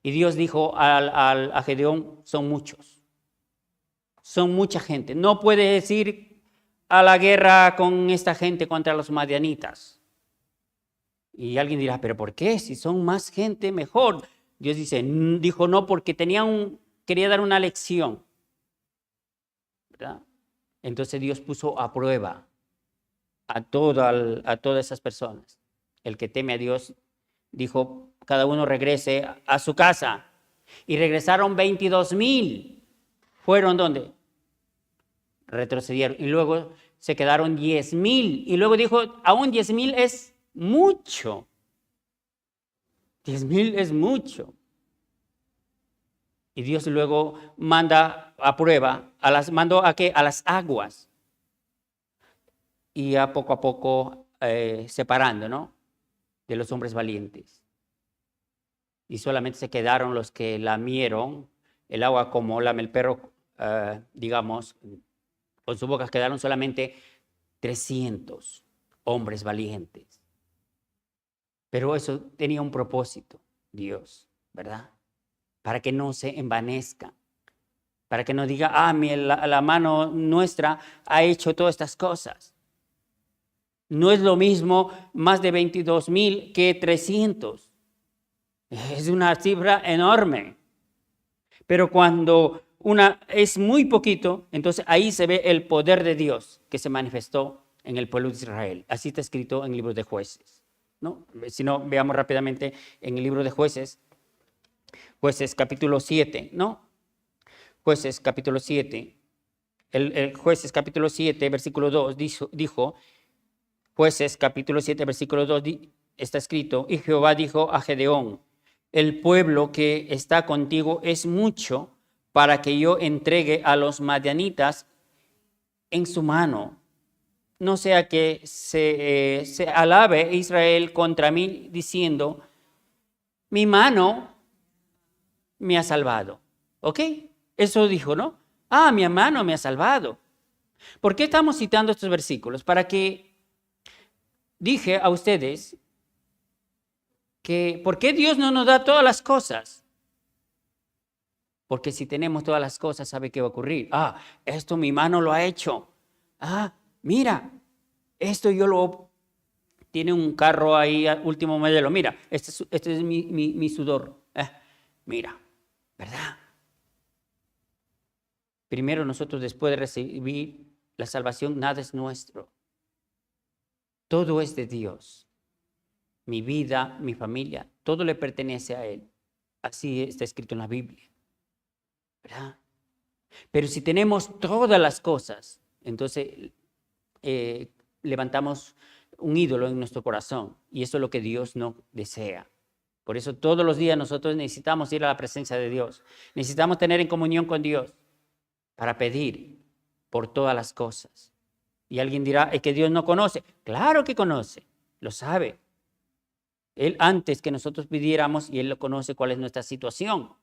Y Dios dijo a Gedeón, son muchos, son mucha gente. No puedes ir a la guerra con esta gente contra los madianitas. Y alguien dirá, ¿pero por qué? Si son más gente, mejor. Dios dijo no, porque quería dar una lección, ¿verdad? Entonces Dios puso a prueba a todas esas personas. El que teme a Dios dijo, cada uno regrese a su casa. Y regresaron 22,000. ¿Fueron dónde? Retrocedieron. Y luego se quedaron 10,000. Y luego dijo, aún 10,000 es mucho. 10,000 es mucho. Y Dios luego manda a prueba, mandó a qué? A las aguas. Y a poco separando, ¿no? De los hombres valientes. Y solamente se quedaron los que lamieron el agua como lame el perro, digamos, con su boca. Quedaron solamente 300 hombres valientes. Pero eso tenía un propósito, Dios, ¿verdad? Para que no se envanezca, para que no diga, la mano nuestra ha hecho todas estas cosas. No es lo mismo más de 22,000 que 300. Es una cifra enorme. Pero cuando una es muy poquito, entonces ahí se ve el poder de Dios que se manifestó en el pueblo de Israel. Así está escrito en el libro de Jueces, ¿no? Si no, veamos rápidamente en el libro de Jueces, Jueces capítulo 7, ¿no? Jueces capítulo 7. El Jueces capítulo 7, versículo 2 dijo, Jueces capítulo 7, versículo 2 está escrito, y Jehová dijo a Gedeón, el pueblo que está contigo es mucho para que yo entregue a los madianitas en su mano. No sea que se alabe Israel contra mí diciendo, mi mano me ha salvado. ¿Ok? Eso dijo, ¿no? Mi mano me ha salvado. ¿Por qué estamos citando estos versículos? Para que dije a ustedes que ¿por qué Dios no nos da todas las cosas? Porque si tenemos todas las cosas, ¿sabe qué va a ocurrir? Esto mi mano lo ha hecho. Mira, esto tiene un carro ahí, último modelo. Mira, este es mi sudor. Mira, ¿verdad? Primero nosotros, después de recibir la salvación, nada es nuestro. Todo es de Dios. Mi vida, mi familia, todo le pertenece a Él. Así está escrito en la Biblia, ¿verdad? Pero si tenemos todas las cosas, entonces levantamos un ídolo en nuestro corazón y eso es lo que Dios no desea. Por eso todos los días nosotros necesitamos ir a la presencia de Dios. Necesitamos tener en comunión con Dios para pedir por todas las cosas. Y alguien dirá, es que Dios no conoce. Claro que conoce, lo sabe. Él antes que nosotros pidiéramos y Él lo conoce cuál es nuestra situación.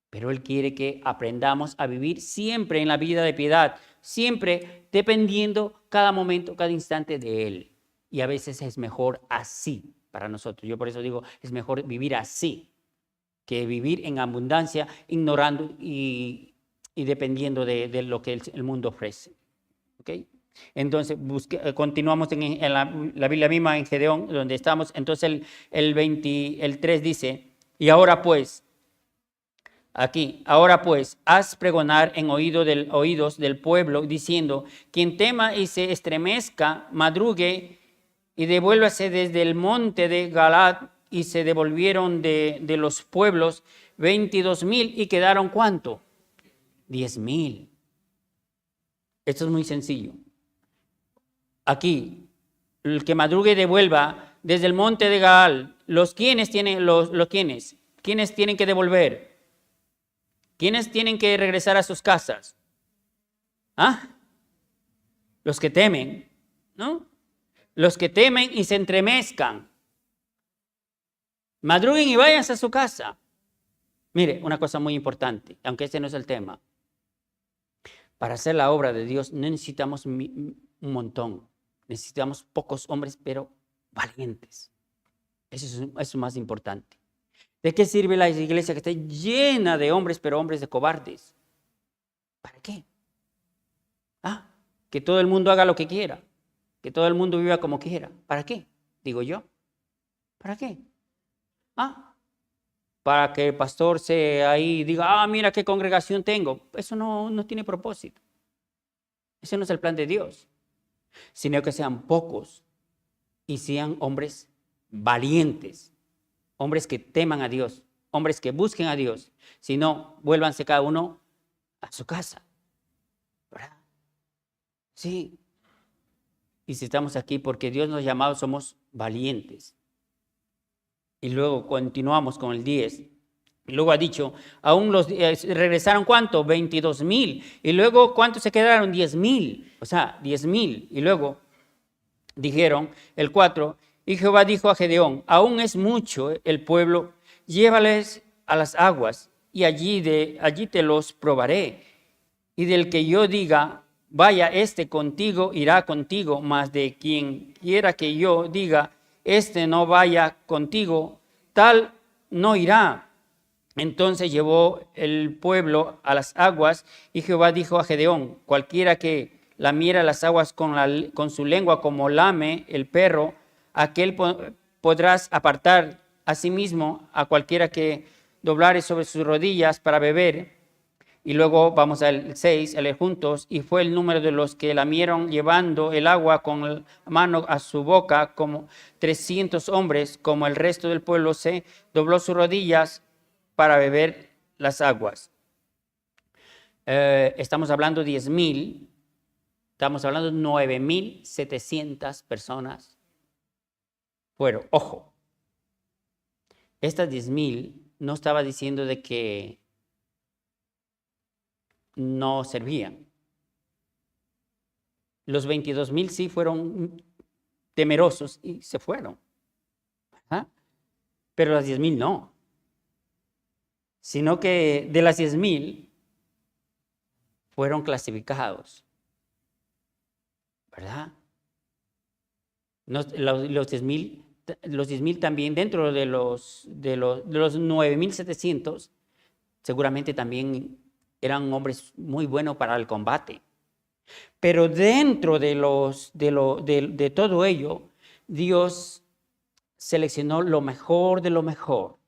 Pero Él quiere que aprendamos a vivir siempre en la vida de piedad, siempre dependiendo cada momento, cada instante de Él. Y a veces es mejor así para nosotros. Yo por eso digo, es mejor vivir así que vivir en abundancia, ignorando y dependiendo de lo que el mundo ofrece. ¿Ok? Entonces, continuamos en la Biblia misma, en Gedeón, donde estamos. Entonces, el 3 dice, y ahora pues, haz pregonar en oídos del pueblo, diciendo, quien tema y se estremezca, madrugue y devuélvase desde el monte de Galaad, y se devolvieron de los pueblos 22,000 y quedaron ¿cuánto? 10,000. Esto es muy sencillo. Aquí, el que madrugue y devuelva desde el monte de Gaal, ¿quiénes tienen que devolver? ¿Quiénes tienen que regresar a sus casas? Los que temen, ¿no? Los que temen y se entremezcan. Madruguen y váyanse a su casa. Mire, una cosa muy importante, aunque este no es el tema. Para hacer la obra de Dios no necesitamos un montón. Necesitamos pocos hombres, pero valientes. Eso es más importante. ¿De qué sirve la iglesia que está llena de hombres, pero hombres de cobardes? ¿Para qué? Que todo el mundo haga lo que quiera. Que todo el mundo viva como quiera. ¿Para qué? Digo yo. ¿Para qué? Para que el pastor se ahí diga, mira qué congregación tengo. Eso no tiene propósito. Ese no es el plan de Dios. Sino que sean pocos y sean hombres valientes, hombres que teman a Dios, hombres que busquen a Dios. Si no, vuélvanse cada uno a su casa, ¿verdad? Sí. Y si estamos aquí porque Dios nos ha llamado, somos valientes. Y luego continuamos con el 10. Y luego ha dicho, aún los regresaron ¿cuánto? 22,000. Y luego ¿cuántos se quedaron? 10,000. O sea, 10,000. Y luego dijeron, el 4, y Jehová dijo a Gedeón, aún es mucho el pueblo, llévales a las aguas y allí te los probaré. Y del que yo diga, vaya este contigo, irá contigo, mas de quien quiera que yo diga, este no vaya contigo, tal no irá. Entonces llevó el pueblo a las aguas y Jehová dijo a Gedeón, cualquiera que lamiera las aguas con su lengua como lame el perro, aquel podrás apartar a sí mismo a cualquiera que doblare sobre sus rodillas para beber. Y luego vamos al 6, a leer juntos, y fue el número de los que lamieron llevando el agua con la mano a su boca como 300 hombres, como el resto del pueblo se dobló sus rodillas para beber las aguas. Estamos hablando de 10,000, estamos hablando de 9,700 personas fueron. Ojo, estas 10,000 no estaba diciendo de que no servían. Los 22,000 sí fueron temerosos y se fueron. ¿Ah? Pero las 10,000 no. Sino que de las 10,000 fueron clasificados. ¿Verdad? Los 10,000 también dentro de los 9,700 seguramente también eran hombres muy buenos para el combate. Pero dentro de todo ello, Dios seleccionó lo mejor de lo mejor.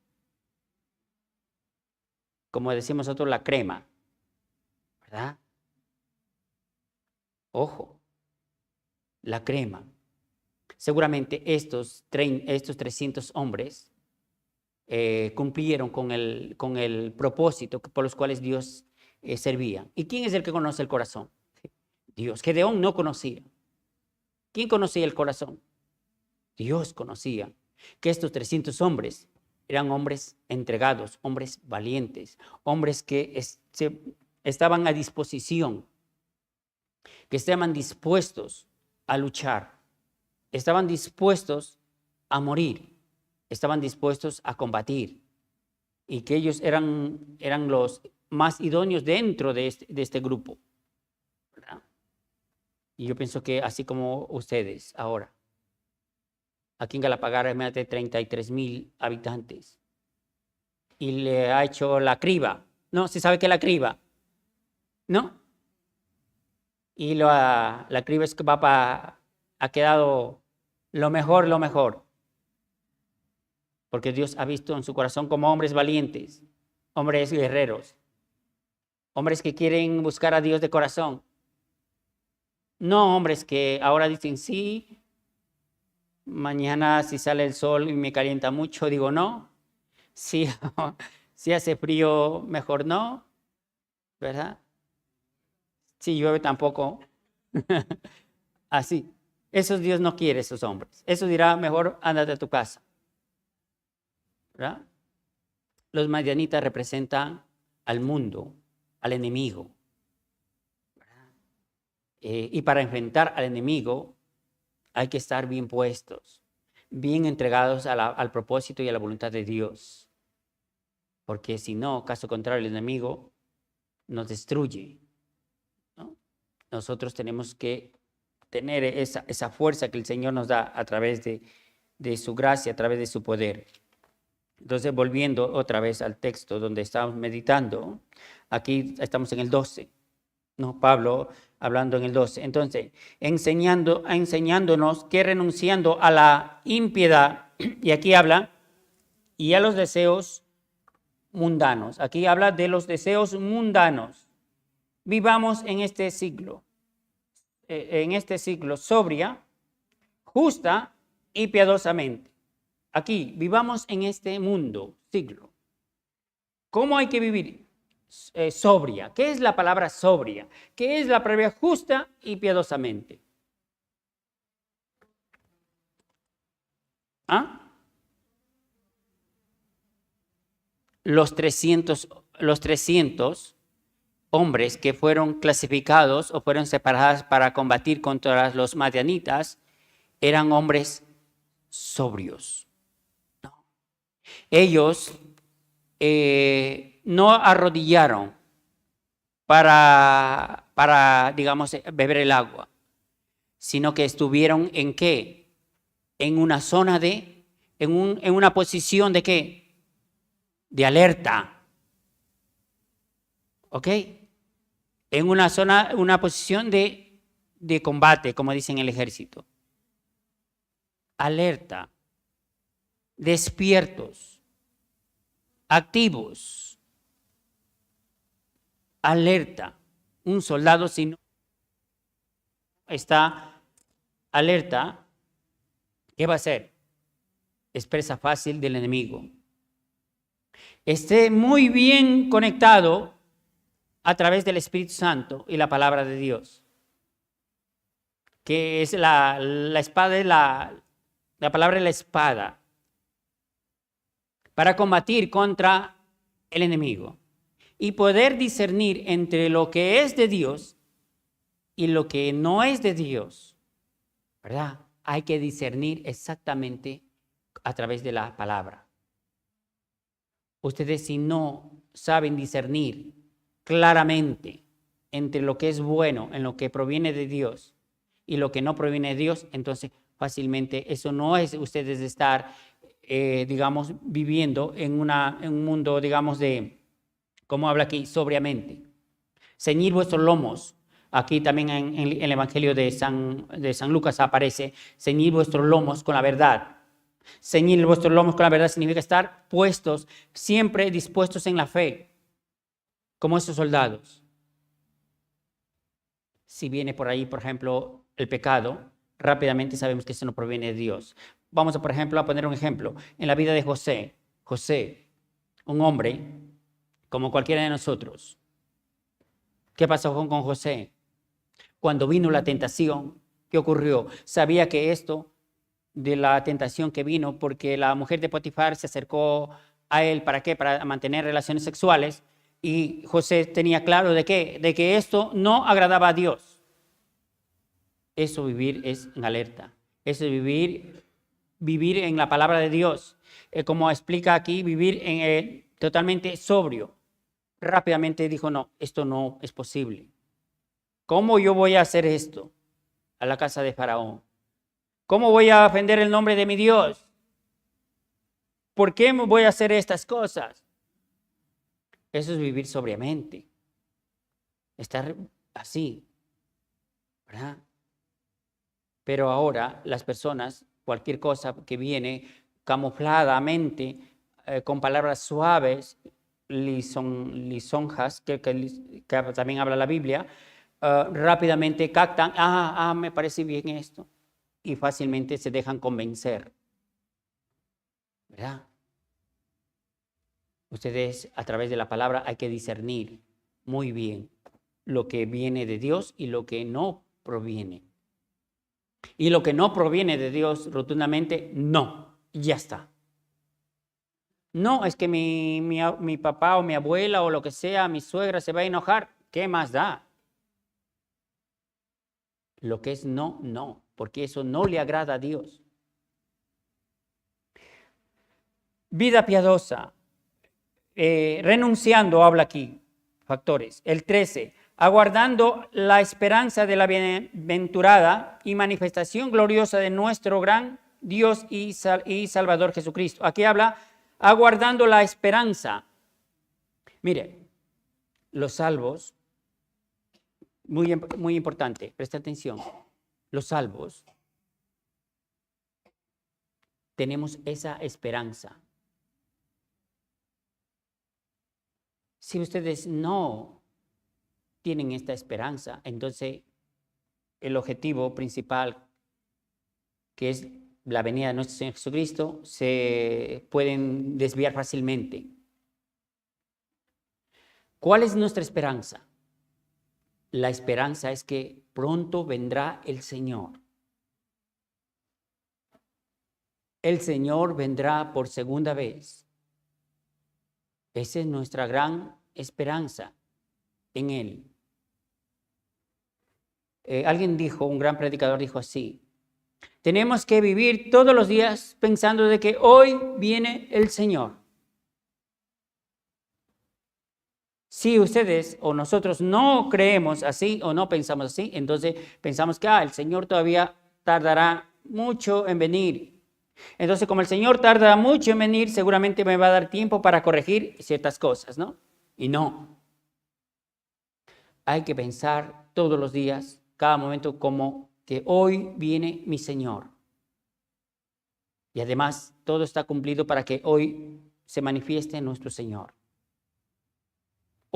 Como decimos nosotros, la crema. ¿Verdad? Ojo, la crema. Seguramente estos 300 hombres cumplieron con el propósito por los cuales Dios servía. ¿Y quién es el que conoce el corazón? Dios. Gedeón no conocía. ¿Quién conocía el corazón? Dios conocía que estos 300 hombres eran hombres entregados, hombres valientes, hombres que estaban a disposición, que estaban dispuestos a luchar, estaban dispuestos a morir, estaban dispuestos a combatir, y que ellos eran los más idóneos dentro de este grupo, ¿verdad? Y yo pienso que así como ustedes ahora, aquí en Galapagar hay más de 33,000 habitantes, y le ha hecho la criba. ¿No? ¿Se sabe qué es la criba? ¿No? Y la criba es que ha quedado lo mejor. Porque Dios ha visto en su corazón como hombres valientes, hombres guerreros, hombres que quieren buscar a Dios de corazón. No hombres que ahora dicen sí, mañana si sale el sol y me calienta mucho, digo no. Si hace frío, mejor no, ¿verdad? Si llueve tampoco. Así. Esos Dios no quiere, esos hombres. Eso dirá, mejor ándate a tu casa. ¿Verdad? Los madianitas representan al mundo, al enemigo. ¿Verdad? Y para enfrentar al enemigo hay que estar bien puestos, bien entregados al propósito y a la voluntad de Dios. Porque si no, caso contrario, el enemigo nos destruye, ¿no? Nosotros tenemos que tener esa fuerza que el Señor nos da a través de su gracia, a través de su poder. Entonces, volviendo otra vez al texto donde estamos meditando, aquí estamos en el 12, ¿no? Pablo hablando en el 12. Entonces, enseñándonos que renunciando a la impiedad, y aquí habla, y a los deseos mundanos. Aquí habla de los deseos mundanos. Vivamos en este siglo sobria, justa y piadosamente. Aquí, vivamos en este mundo, siglo. ¿Cómo hay que vivir? sobria. ¿Qué es la palabra sobria? ¿Qué es la palabra justa y piadosamente? ¿Ah? Los 300 hombres que fueron clasificados o fueron separados para combatir contra los madianitas eran hombres sobrios. ¿No? Ellos no arrodillaron para, digamos, beber el agua, sino que estuvieron ¿en qué? En una zona en una posición de ¿qué? De alerta. ¿Ok? En una posición de combate, como dicen en el ejército. Alerta, despiertos, activos, alerta. Un soldado si no está alerta, ¿qué va a hacer? Es presa fácil del enemigo. Esté muy bien conectado a través del Espíritu Santo y la palabra de Dios, que es la espada, la palabra es la espada, para combatir contra el enemigo y poder discernir entre lo que es de Dios y lo que no es de Dios, ¿verdad? Hay que discernir exactamente a través de la palabra. Ustedes si no saben discernir claramente entre lo que es bueno, en lo que proviene de Dios y lo que no proviene de Dios, entonces fácilmente eso no es ustedes de estar, digamos, viviendo en un mundo, digamos, de, como habla aquí, sobriamente. Ceñid vuestros lomos. Aquí también en el Evangelio de San Lucas aparece, ceñid vuestros lomos con la verdad. Ceñir vuestros lomos con la verdad significa estar puestos, siempre dispuestos en la fe, como esos soldados. Si viene por ahí, por ejemplo, el pecado, rápidamente sabemos que eso no proviene de Dios. Vamos, por ejemplo, a poner un ejemplo. En la vida de José, un hombre como cualquiera de nosotros. ¿Qué pasó con José? Cuando vino la tentación, ¿qué ocurrió? Sabía que esto de la tentación que vino porque la mujer de Potifar se acercó a él, ¿para qué? Para mantener relaciones sexuales, y José tenía claro de qué, de que esto no agradaba a Dios. Eso vivir es en alerta, eso es vivir en la palabra de Dios, como explica aquí, vivir totalmente sobrio. Rápidamente dijo, no, esto no es posible. ¿Cómo yo voy a hacer esto a la casa de Faraón? ¿Cómo voy a ofender el nombre de mi Dios? ¿Por qué voy a hacer estas cosas? Eso es vivir sobriamente. Estar así, ¿verdad? Pero ahora las personas, cualquier cosa que viene camufladamente, con palabras suaves, lisonjas, que también habla la Biblia, rápidamente captan, me parece bien esto. Y fácilmente se dejan convencer, ¿verdad? Ustedes a través de la palabra hay que discernir muy bien lo que viene de Dios y lo que no proviene. Y lo que no proviene de Dios rotundamente, no, ya está. No, es que mi papá o mi abuela o lo que sea, mi suegra se va a enojar. ¿Qué más da? Lo que es no, no, porque eso no le agrada a Dios. Vida piadosa. Renunciando, habla aquí, factores. El 13, aguardando la esperanza de la bienaventurada y manifestación gloriosa de nuestro gran Dios y Salvador Jesucristo. Aquí habla aguardando la esperanza. Mire, los salvos, muy importante, presta atención, los salvos tenemos esa esperanza. Si ustedes no tienen esta esperanza, entonces el objetivo principal, que es la venida de nuestro Señor Jesucristo, se pueden desviar fácilmente. ¿Cuál es nuestra esperanza? La esperanza es que pronto vendrá el Señor. El Señor vendrá por segunda vez. Esa es nuestra gran esperanza en Él. Alguien dijo, un gran predicador dijo así: tenemos que vivir todos los días pensando de que hoy viene el Señor. Si ustedes o nosotros no creemos así o no pensamos así, entonces pensamos que el Señor todavía tardará mucho en venir. Entonces, como el Señor tarda mucho en venir, seguramente me va a dar tiempo para corregir ciertas cosas, ¿no? Y no. Hay que pensar todos los días, cada momento, como que hoy viene mi Señor. Y además, todo está cumplido para que hoy se manifieste nuestro Señor.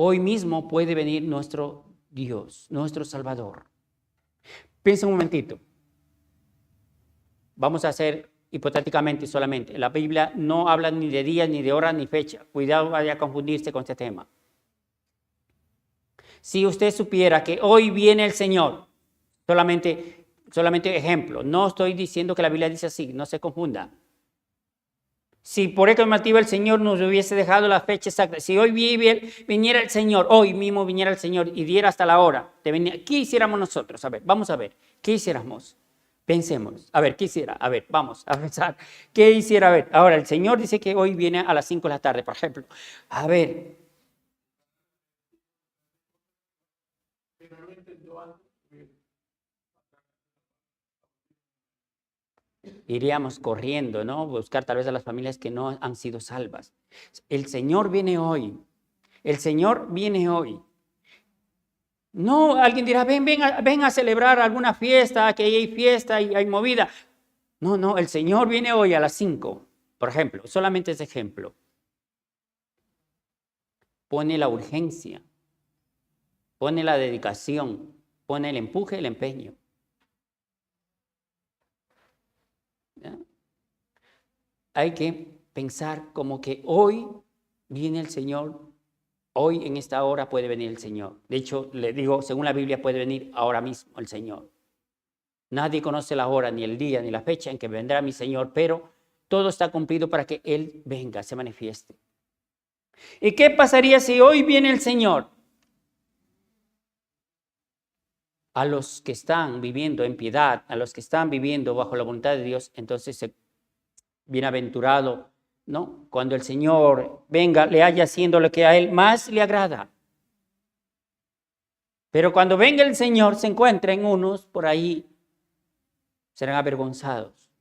Hoy mismo puede venir nuestro Dios, nuestro Salvador. Piensa un momentito. Vamos a hacer hipotéticamente solamente. La Biblia no habla ni de día, ni de hora, ni fecha. Cuidado, vaya a confundirse con este tema. Si usted supiera que hoy viene el Señor, solamente ejemplo, no estoy diciendo que la Biblia dice así, no se confunda. Si por esta motivo el Señor nos hubiese dejado la fecha exacta, si hoy viniera el Señor, hoy mismo viniera el Señor y diera hasta la hora, ¿qué hiciéramos nosotros? A ver, vamos a ver, ¿qué hiciéramos? Pensemos, a ver, ¿qué hiciera? A ver, vamos a pensar, ¿qué hiciera? A ver, ahora el Señor dice que hoy viene a las 5 de la tarde, por ejemplo. A ver. Iríamos corriendo, ¿no? Buscar tal vez a las familias que no han sido salvas. El Señor viene hoy. El Señor viene hoy. No, alguien dirá, ven a celebrar alguna fiesta, que hay fiesta y hay movida. No, el Señor viene hoy a las 5, por ejemplo, solamente ese ejemplo. Pone la urgencia, pone la dedicación, pone el empuje, el empeño. ¿Ya? Hay que pensar como que hoy viene el Señor, hoy en esta hora puede venir el Señor. De hecho, le digo, según la Biblia puede venir ahora mismo el Señor. Nadie conoce la hora, ni el día, ni la fecha en que vendrá mi Señor, pero todo está cumplido para que Él venga, se manifieste. ¿Y qué pasaría si hoy viene el Señor? A los que están viviendo en piedad, a los que están viviendo bajo la voluntad de Dios, entonces bienaventurado, ¿no? Cuando el Señor venga, le haya haciendo lo que a Él más le agrada. Pero cuando venga el Señor, se encuentren unos por ahí, serán avergonzados.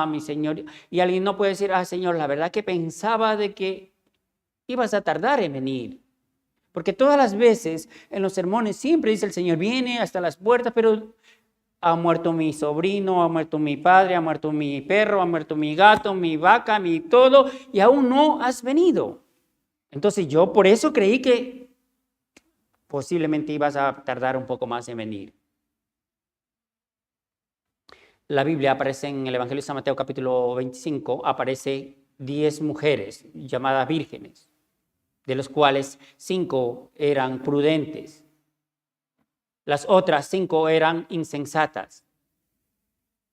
Mi Señor. Y alguien no puede decir, Señor, la verdad que pensaba de que ibas a tardar en venir. Porque todas las veces en los sermones siempre dice el Señor, viene hasta las puertas, pero ha muerto mi sobrino, ha muerto mi padre, ha muerto mi perro, ha muerto mi gato, mi vaca, mi todo, y aún no has venido. Entonces yo por eso creí que posiblemente ibas a tardar un poco más en venir. La Biblia aparece en el Evangelio de San Mateo capítulo 25, aparece 10 mujeres llamadas vírgenes, de los cuales 5 eran prudentes. Las otras 5 eran insensatas.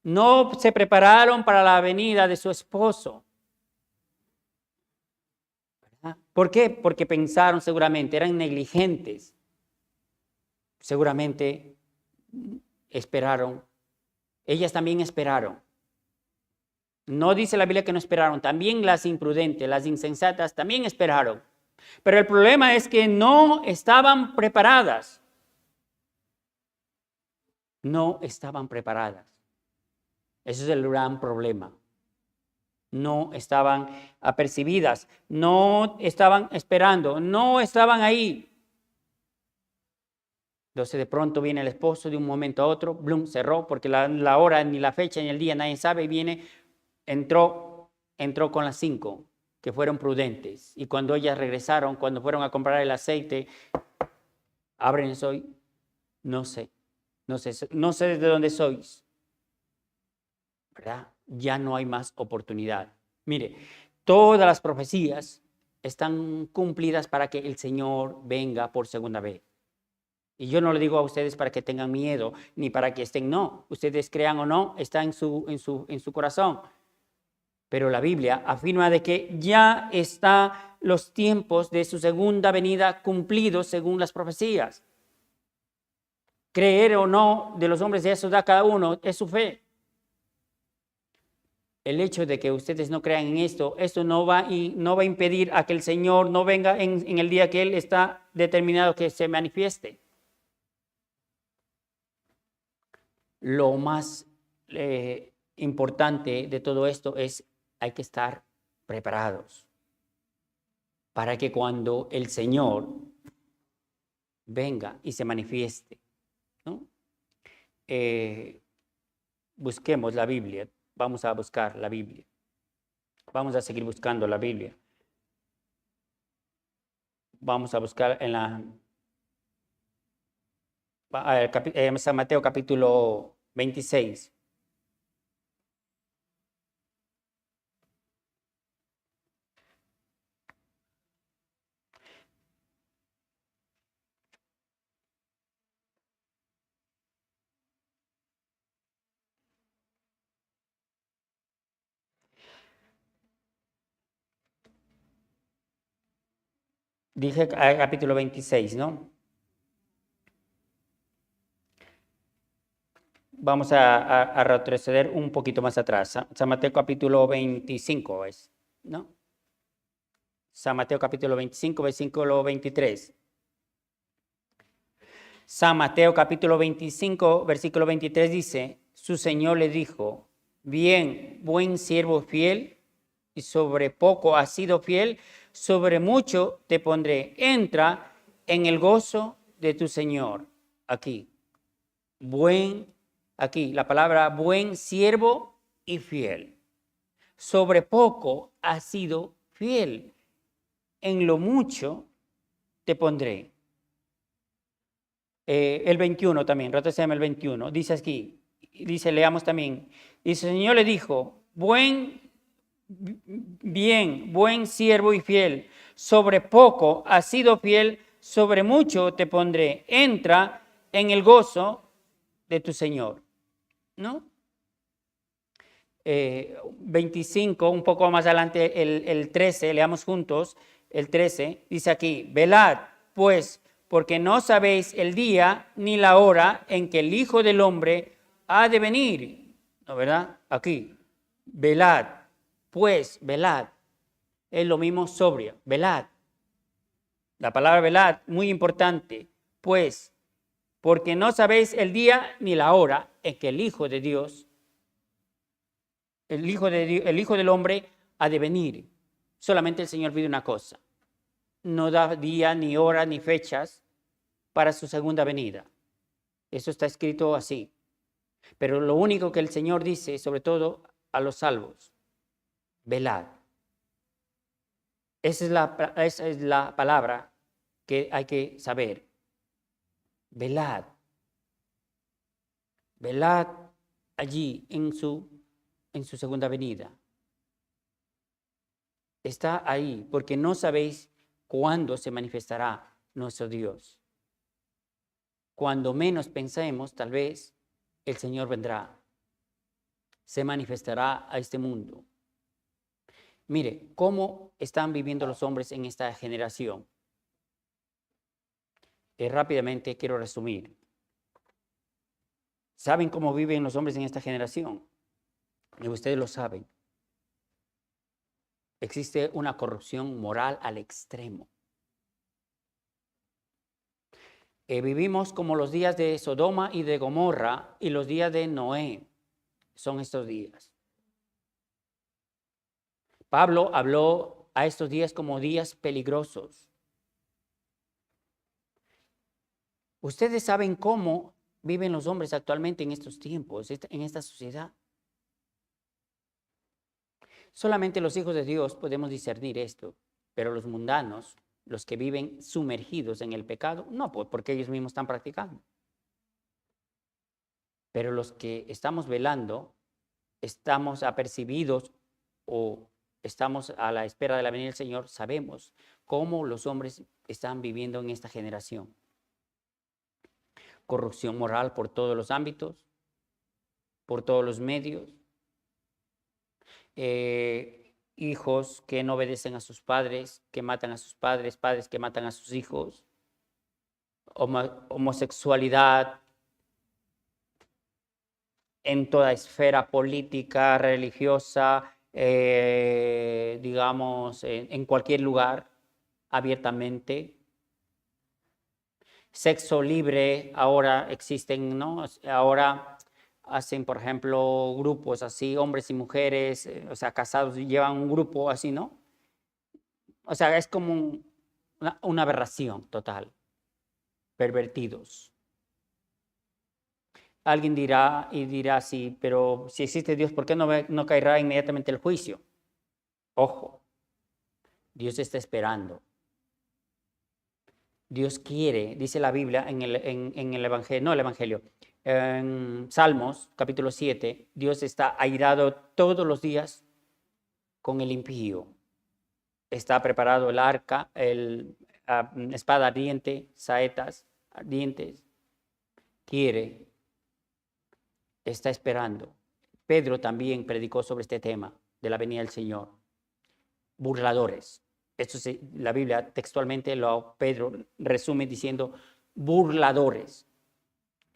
No se prepararon para la venida de su esposo. ¿Verdad? ¿Por qué? Porque pensaron seguramente, eran negligentes. Seguramente esperaron. Ellas también esperaron. No dice la Biblia que no esperaron. También las imprudentes, las insensatas también esperaron. Pero el problema es que no estaban preparadas. No estaban preparadas. Ese es el gran problema. No estaban apercibidas, no estaban esperando, no estaban ahí. Entonces de pronto viene el esposo de un momento a otro, blum, cerró, porque la hora, ni la fecha, ni el día, nadie sabe, y entró con las 5, que fueron prudentes. Y cuando ellas regresaron, cuando fueron a comprar el aceite, abren hoy, no sé de dónde sois. ¿Verdad? Ya no hay más oportunidad. Mire, todas las profecías están cumplidas para que el Señor venga por segunda vez. Y yo no le digo a ustedes para que tengan miedo, ni para que estén, no. Ustedes crean o no, está en su corazón. Pero la Biblia afirma de que ya están los tiempos de su segunda venida cumplidos según las profecías. Creer o no de los hombres, de eso da cada uno, es su fe. El hecho de que ustedes no crean en esto no va a impedir a que el Señor no venga en el día que Él está determinado que se manifieste. Lo más importante de todo esto es hay que estar preparados para que cuando el Señor venga y se manifieste, ¿no? Busquemos la Biblia, vamos a buscar la Biblia, vamos a seguir buscando la Biblia. Vamos a buscar en San Mateo capítulo 26. Dije capítulo 26, ¿no? Vamos a retroceder un poquito más atrás. San Mateo capítulo 25 es, ¿no? San Mateo capítulo 25, versículo 23. San Mateo capítulo 25, versículo 23 dice, su Señor le dijo, bien, buen siervo fiel, y sobre poco has sido fiel, sobre mucho te pondré. Entra en el gozo de tu Señor. Aquí, aquí la palabra buen siervo y fiel. Sobre poco has sido fiel. En lo mucho te pondré. El 21 también, retrocedemos el 21. Dice aquí, leamos también. Y el Señor le dijo, buen siervo y fiel, sobre poco has sido fiel, sobre mucho te pondré. Entra en el gozo de tu Señor, ¿no? 25, un poco más adelante, el 13, leamos juntos, el 13, dice aquí, velad, pues, porque no sabéis el día ni la hora en que el Hijo del Hombre ha de venir, ¿no, verdad? Aquí, velad, pues, velad, es lo mismo sobrio, velad. La palabra velad, muy importante, pues, porque no sabéis el día ni la hora en que el Hijo de Dios, el Hijo del Hombre ha de venir. Solamente el Señor pide una cosa, no da día, ni hora, ni fechas para su segunda venida. Eso está escrito así. Pero lo único que el Señor dice, sobre todo a los salvos, velad. Esa es la palabra que hay que saber. Velad. Velad allí en su segunda venida. Está ahí porque no sabéis cuándo se manifestará nuestro Dios. Cuando menos pensemos, tal vez el Señor vendrá, se manifestará a este mundo. Mire, ¿cómo están viviendo los hombres en esta generación? Rápidamente quiero resumir. ¿Saben cómo viven los hombres en esta generación? Y ustedes lo saben. Existe una corrupción moral al extremo. Vivimos como los días de Sodoma y de Gomorra y los días de Noé son estos días. Pablo habló a estos días como días peligrosos. Ustedes saben cómo viven los hombres actualmente en estos tiempos, en esta sociedad. Solamente los hijos de Dios podemos discernir esto, pero los mundanos, los que viven sumergidos en el pecado, no, porque ellos mismos están practicando. Pero los que estamos velando, estamos apercibidos o estamos a la espera de la venida del Señor, sabemos cómo los hombres están viviendo en esta generación. Corrupción moral por todos los ámbitos, por todos los medios. Hijos que no obedecen a sus padres, que matan a sus padres, padres que matan a sus hijos. Homosexualidad en toda esfera política, religiosa, digamos, en cualquier lugar, abiertamente. Sexo libre, ahora existen, ¿no? Ahora hacen, por ejemplo, grupos así, hombres y mujeres, o sea, casados, y llevan un grupo así, ¿no? O sea, es como una aberración total. Pervertidos. Alguien dirá sí, pero si existe Dios, ¿por qué no caerá inmediatamente el juicio? Ojo, Dios está esperando. Dios quiere, dice la Biblia en el Evangelio, no el Evangelio, en Salmos capítulo 7, Dios está airado todos los días con el impío. Está preparado el arca, espada ardiente, saetas ardientes. Quiere, está esperando. Pedro también predicó sobre este tema de la venida del Señor. Burladores. Esto la Biblia textualmente Pedro resume diciendo burladores.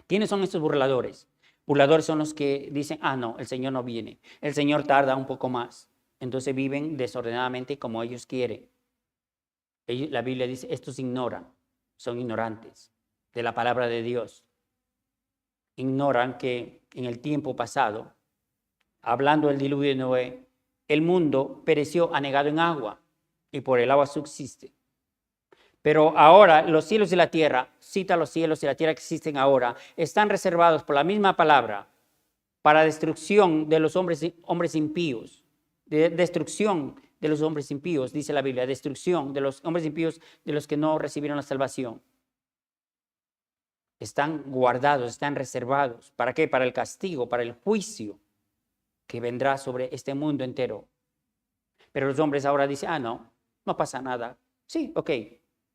¿Quiénes son estos burladores? Burladores son los que dicen, no, el Señor no viene. El Señor tarda un poco más. Entonces viven desordenadamente como ellos quieren. La Biblia dice, estos ignoran, son ignorantes de la palabra de Dios. Ignoran que en el tiempo pasado, hablando del diluvio de Noé, el mundo pereció anegado en agua y por el agua subsiste. Pero ahora los cielos y la tierra, cita los cielos y la tierra que existen ahora, están reservados por la misma palabra para destrucción de los hombres impíos. Destrucción de los hombres impíos, dice la Biblia, destrucción de los hombres impíos, de los que no recibieron la salvación. Están guardados, están reservados. ¿Para qué? Para el castigo, para el juicio que vendrá sobre este mundo entero. Pero los hombres ahora dicen, no pasa nada. Sí, ok,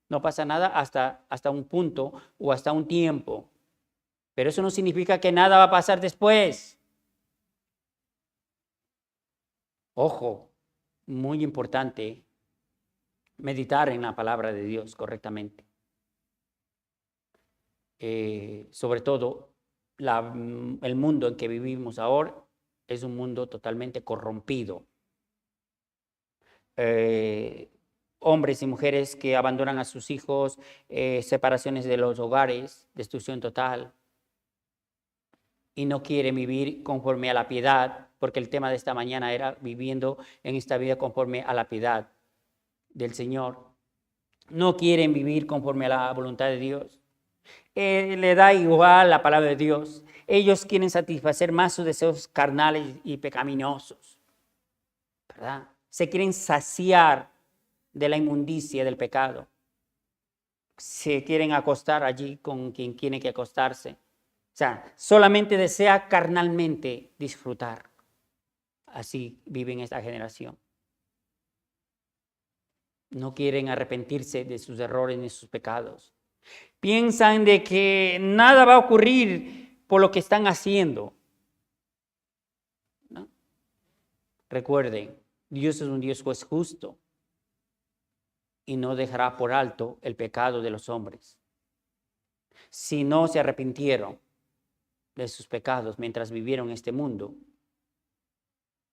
no pasa nada hasta un punto o hasta un tiempo. Pero eso no significa que nada va a pasar después. Ojo, muy importante meditar en la palabra de Dios correctamente. Sobre todo, el mundo en que vivimos ahora es un mundo totalmente corrompido. Hombres y mujeres que abandonan a sus hijos, separaciones de los hogares, destrucción total, y no quieren vivir conforme a la piedad, porque el tema de esta mañana era viviendo en esta vida conforme a la piedad del Señor. No quieren vivir conforme a la voluntad de Dios. Le da igual la palabra de Dios. Ellos quieren satisfacer más sus deseos carnales y pecaminosos, ¿verdad? Se quieren saciar de la inmundicia del pecado. Se quieren acostar allí con quien tiene que acostarse. O sea, solamente desea carnalmente disfrutar. Así viven esta generación. No quieren arrepentirse de sus errores ni sus pecados. Piensan de que nada va a ocurrir por lo que están haciendo, ¿no? Recuerden, Dios es un Dios juez justo y no dejará por alto el pecado de los hombres. Si no se arrepintieron de sus pecados mientras vivieron en este mundo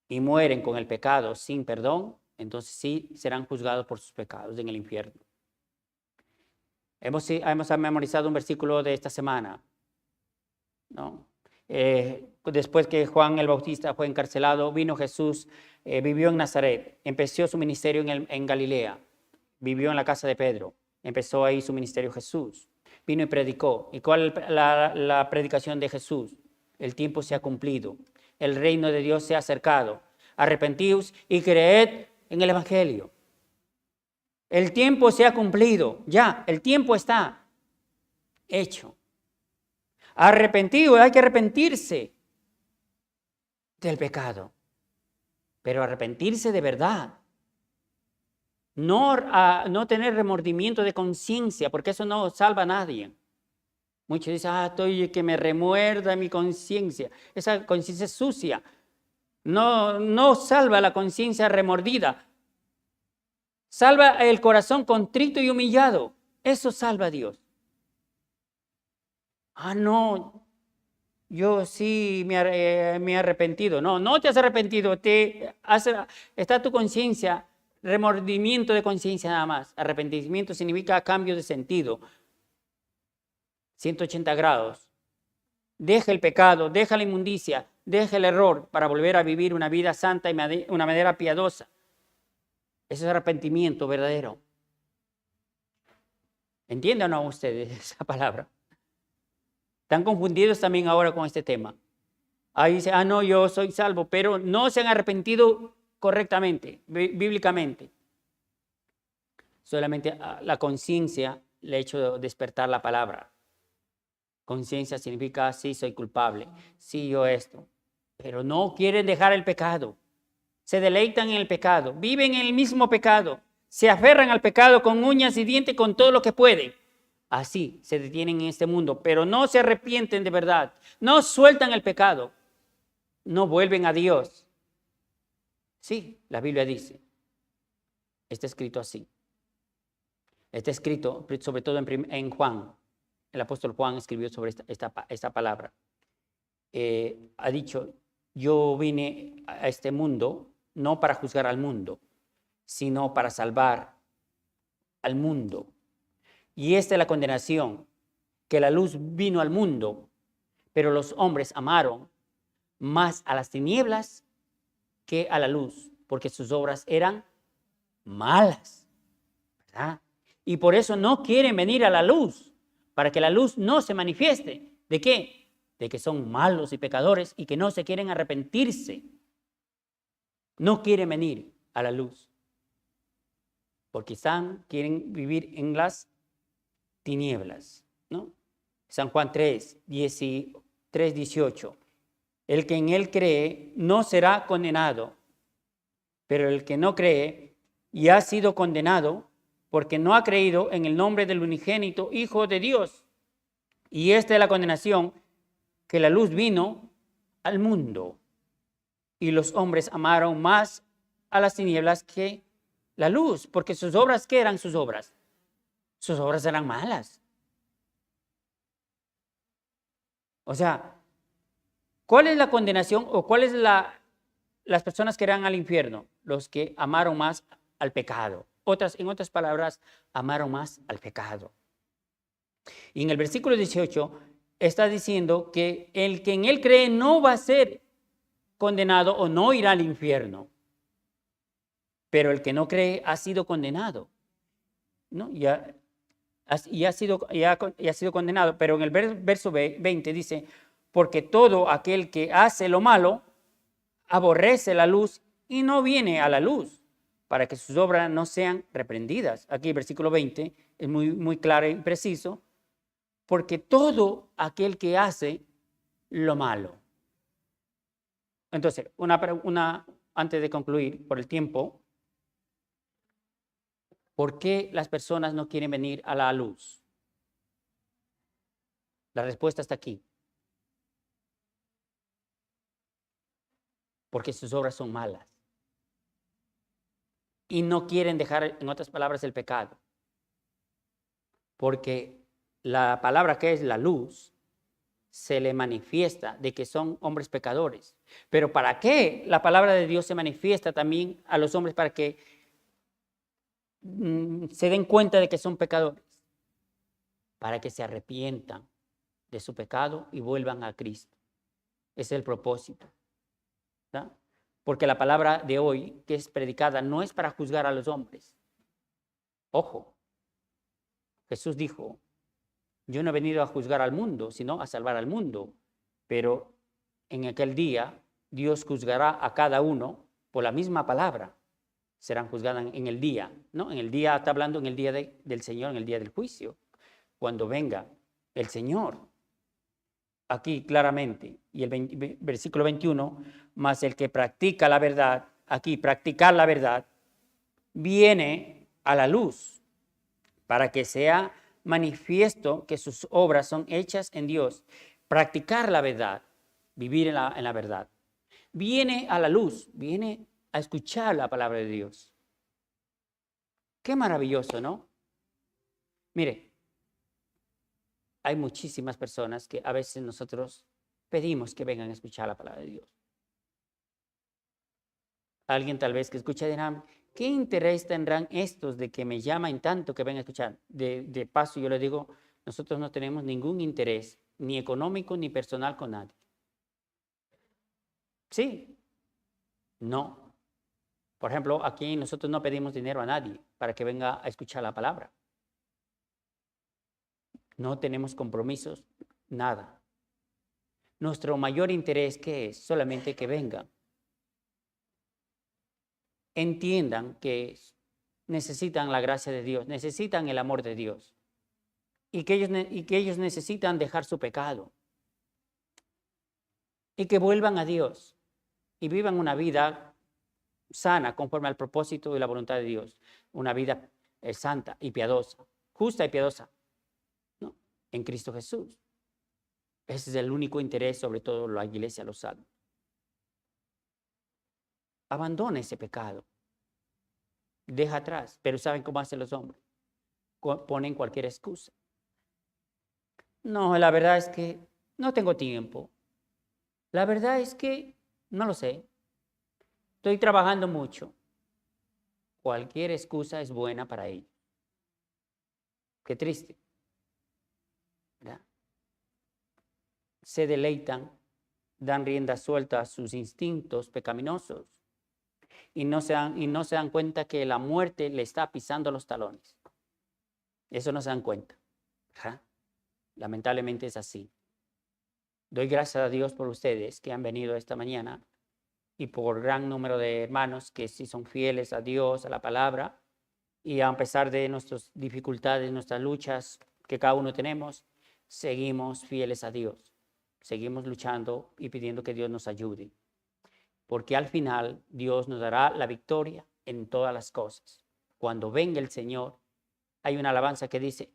y mueren con el pecado sin perdón, entonces sí serán juzgados por sus pecados en el infierno. Hemos memorizado un versículo de esta semana, ¿no? Después que Juan el Bautista fue encarcelado, vino Jesús, vivió en Nazaret, empezó su ministerio en Galilea, vivió en la casa de Pedro, empezó ahí su ministerio Jesús, vino y predicó. ¿Y cuál es la predicación de Jesús? El tiempo se ha cumplido, el reino de Dios se ha acercado, arrepentíos y creed en el Evangelio. El tiempo se ha cumplido, ya, el tiempo está hecho. Arrepentido, hay que arrepentirse del pecado. pero arrepentirse de verdad. No, no tener remordimiento de conciencia, porque eso no salva a nadie. Muchos dicen, estoy que me remuerda mi conciencia. Esa conciencia es sucia. No salva la conciencia remordida. Salva el corazón contrito y humillado. Eso salva a Dios. No, yo sí me he arrepentido. No te has arrepentido. Está tu conciencia, remordimiento de conciencia nada más. Arrepentimiento significa cambio de sentido. 180 grados. Deja el pecado, deja la inmundicia, deja el error para volver a vivir una vida santa y una manera piadosa. Eso es arrepentimiento verdadero. ¿Entienden o no ustedes esa palabra? Están confundidos también ahora con este tema. Ahí dice, no, yo soy salvo, pero no se han arrepentido correctamente, bíblicamente. Solamente la conciencia le ha hecho despertar la palabra. Conciencia significa, sí, soy culpable, sí, yo esto. Pero no quieren dejar el pecado. Se deleitan en el pecado, viven en el mismo pecado. Se aferran al pecado con uñas y dientes, con todo lo que pueden. Así se detienen en este mundo, pero no se arrepienten de verdad. No sueltan el pecado. No vuelven a Dios. Sí, la Biblia dice. Está escrito así. Está escrito, sobre todo en Juan. El apóstol Juan escribió sobre esta palabra. Ha dicho, yo vine a este mundo no para juzgar al mundo, sino para salvar al mundo. Y esta es la condenación, que la luz vino al mundo, pero los hombres amaron más a las tinieblas que a la luz, porque sus obras eran malas, ¿verdad? Y por eso no quieren venir a la luz, para que la luz no se manifieste. ¿De qué? De que son malos y pecadores y que no se quieren arrepentirse. No quieren venir a la luz, porque quieren vivir en las tinieblas, ¿no? San Juan 3:18. El que en él cree no será condenado, pero el que no cree y ha sido condenado porque no ha creído en el nombre del unigénito Hijo de Dios. Y esta es la condenación, que la luz vino al mundo y los hombres amaron más a las tinieblas que la luz, porque sus obras, ¿qué eran sus obras? Sus obras eran malas. O sea, ¿cuál es la condenación o cuál es las personas que irán al infierno? Los que amaron más al pecado. En otras palabras, amaron más al pecado. Y en el versículo 18 está diciendo que el que en él cree no va a ser condenado o no irá al infierno. Pero el que no cree ha sido condenado, ¿no? Ya ha sido condenado. Pero en el verso 20 dice, porque todo aquel que hace lo malo aborrece la luz y no viene a la luz, para que sus obras no sean reprendidas. Aquí el versículo 20 es muy claro y preciso. Porque todo aquel que hace lo malo. Entonces, antes de concluir por el tiempo, ¿por qué las personas no quieren venir a la luz? La respuesta está aquí. Porque sus obras son malas. Y no quieren dejar, en otras palabras, el pecado. Porque la palabra que es la luz se le manifiesta de que son hombres pecadores. Pero ¿para qué la palabra de Dios se manifiesta también a los hombres? Para que se den cuenta de que son pecadores. Para que se arrepientan de su pecado y vuelvan a Cristo. Ese es el propósito, ¿verdad? Porque la palabra de hoy que es predicada no es para juzgar a los hombres. Ojo, Jesús dijo, yo no he venido a juzgar al mundo, sino a salvar al mundo. Pero en aquel día Dios juzgará a cada uno por la misma palabra. Serán juzgadas en el día, ¿no? En el día, está hablando en el día del Señor, en el día del juicio. Cuando venga el Señor. Aquí claramente, y el versículo 21, mas el que practica la verdad aquí, practicar la verdad, viene a la luz para que sea manifiesto que sus obras son hechas en Dios. Practicar la verdad, vivir en la verdad. Viene a la luz, viene a escuchar la palabra de Dios. Qué maravilloso, ¿no? Mire, hay muchísimas personas que a veces nosotros pedimos que vengan a escuchar la palabra de Dios. Alguien tal vez que escucha dirá, ¿qué interés tendrán estos de que me llaman tanto que vengan a escuchar? De paso yo le digo, nosotros no tenemos ningún interés, ni económico ni personal con nadie. Sí, no. Por ejemplo, aquí nosotros no pedimos dinero a nadie para que venga a escuchar la palabra. No tenemos compromisos, nada. Nuestro mayor interés, ¿qué es? Solamente que vengan. Entiendan que necesitan la gracia de Dios, necesitan el amor de Dios y que ellos necesitan dejar su pecado y que vuelvan a Dios y vivan una vida sana conforme al propósito y la voluntad de Dios, una vida santa y piadosa, justa y piadosa, ¿no? En Cristo Jesús. Ese es el único interés, sobre todo la iglesia lo sabe. Abandona ese pecado. Deja atrás, pero ¿saben cómo hacen los hombres? Ponen cualquier excusa. No, la verdad es que no tengo tiempo. La verdad es que no lo sé. Estoy trabajando mucho. Cualquier excusa es buena para ellos. Qué triste, ¿verdad? Se deleitan, dan rienda suelta a sus instintos pecaminosos y no se dan cuenta que la muerte le está pisando los talones. Eso no se dan cuenta. ¿Ja? Lamentablemente es así. Doy gracias a Dios por ustedes que han venido esta mañana y por gran número de hermanos que sí son fieles a Dios, a la palabra, y a pesar de nuestras dificultades, nuestras luchas que cada uno tenemos, seguimos fieles a Dios. Seguimos luchando y pidiendo que Dios nos ayude, porque al final Dios nos dará la victoria en todas las cosas. Cuando venga el Señor, hay una alabanza que dice,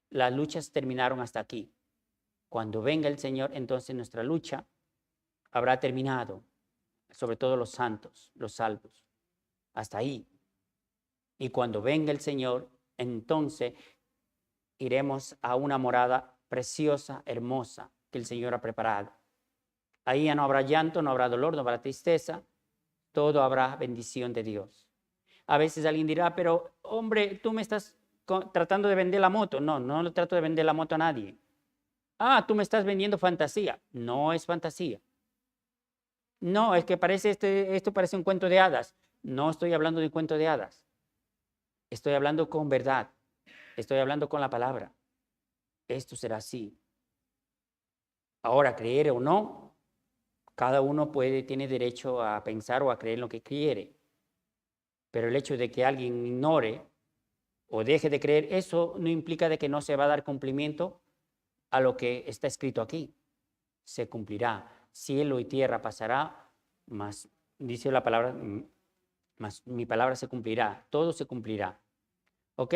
las luchas terminaron hasta aquí. Cuando venga el Señor, entonces nuestra lucha habrá terminado, sobre todo los santos, los salvos, hasta ahí. Y cuando venga el Señor, entonces iremos a una morada preciosa, hermosa, que el Señor ha preparado. Ahí ya no habrá llanto, no habrá dolor, no habrá tristeza, todo habrá bendición de Dios. A veces alguien dirá, pero hombre, tú me estás tratando de vender la moto. No, no trato de vender la moto a nadie. Ah, tú me estás vendiendo fantasía. No es fantasía. No, es que esto parece un cuento de hadas. No estoy hablando de un cuento de hadas. Estoy hablando con verdad. Estoy hablando con la palabra. Esto será así. Ahora, creer o no, cada uno tiene derecho a pensar o a creer lo que quiere. Pero el hecho de que alguien ignore o deje de creer, eso no implica de que no se va a dar cumplimiento a lo que está escrito aquí. Se cumplirá. Cielo y tierra pasará, mas, dice la palabra, mas mi palabra se cumplirá. Todo se cumplirá. ¿Ok?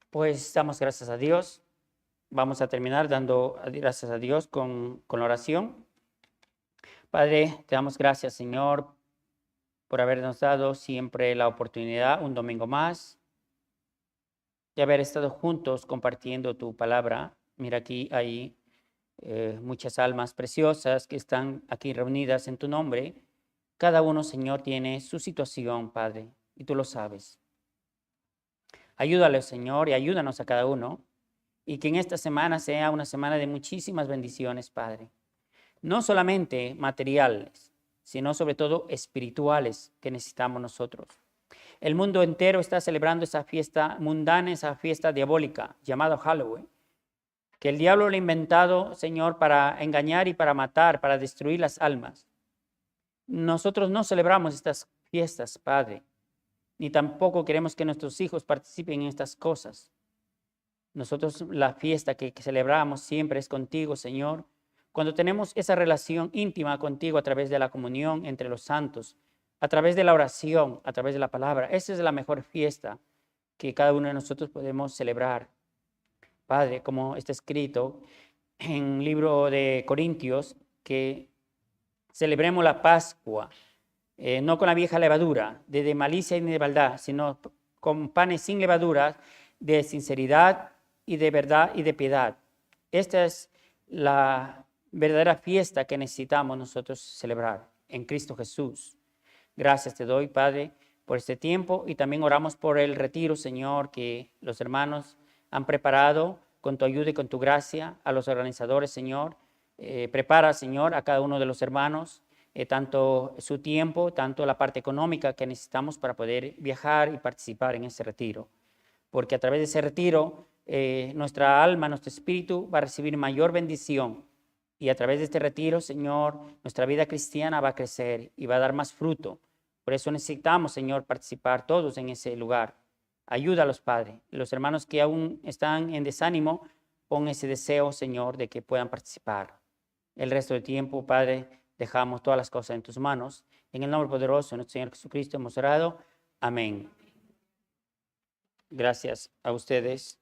Pues damos gracias a Dios. Vamos a terminar dando gracias a Dios con la oración. Padre, te damos gracias, Señor, por habernos dado siempre la oportunidad, un domingo más, de haber estado juntos compartiendo tu palabra. Mira, aquí hay muchas almas preciosas que están aquí reunidas en tu nombre. Cada uno, Señor, tiene su situación, Padre, y tú lo sabes. Ayúdale, Señor, y ayúdanos a cada uno. Y que en esta semana sea una semana de muchísimas bendiciones, Padre. No solamente materiales, sino sobre todo espirituales que necesitamos nosotros. El mundo entero está celebrando esa fiesta mundana, esa fiesta diabólica llamada Halloween, que el diablo lo ha inventado, Señor, para engañar y para matar, para destruir las almas. Nosotros no celebramos estas fiestas, Padre, ni tampoco queremos que nuestros hijos participen en estas cosas. Nosotros la fiesta que celebramos siempre es contigo, Señor. Cuando tenemos esa relación íntima contigo a través de la comunión entre los santos, a través de la oración, a través de la palabra. Esa es la mejor fiesta que cada uno de nosotros podemos celebrar. Padre, como está escrito en el libro de Corintios, que celebremos la Pascua, no con la vieja levadura, de malicia y de maldad, sino con panes sin levadura, de sinceridad y de verdad y de piedad. Esta es la verdadera fiesta que necesitamos nosotros celebrar en Cristo Jesús. Gracias te doy, Padre, por este tiempo y también oramos por el retiro, Señor, que los hermanos han preparado con tu ayuda y con tu gracia a los organizadores, Señor. Prepara, Señor, a cada uno de los hermanos, tanto su tiempo, tanto la parte económica que necesitamos para poder viajar y participar en ese retiro. Porque a través de ese retiro, nuestra alma, nuestro espíritu va a recibir mayor bendición. Y a través de este retiro, Señor, nuestra vida cristiana va a crecer y va a dar más fruto. Por eso necesitamos, Señor, participar todos en ese lugar. Ayúdalos, Padre. Los hermanos que aún están en desánimo, pon ese deseo, Señor, de que puedan participar. El resto del tiempo, Padre, dejamos todas las cosas en tus manos. En el nombre poderoso de nuestro Señor Jesucristo hemos orado. Amén. Gracias a ustedes.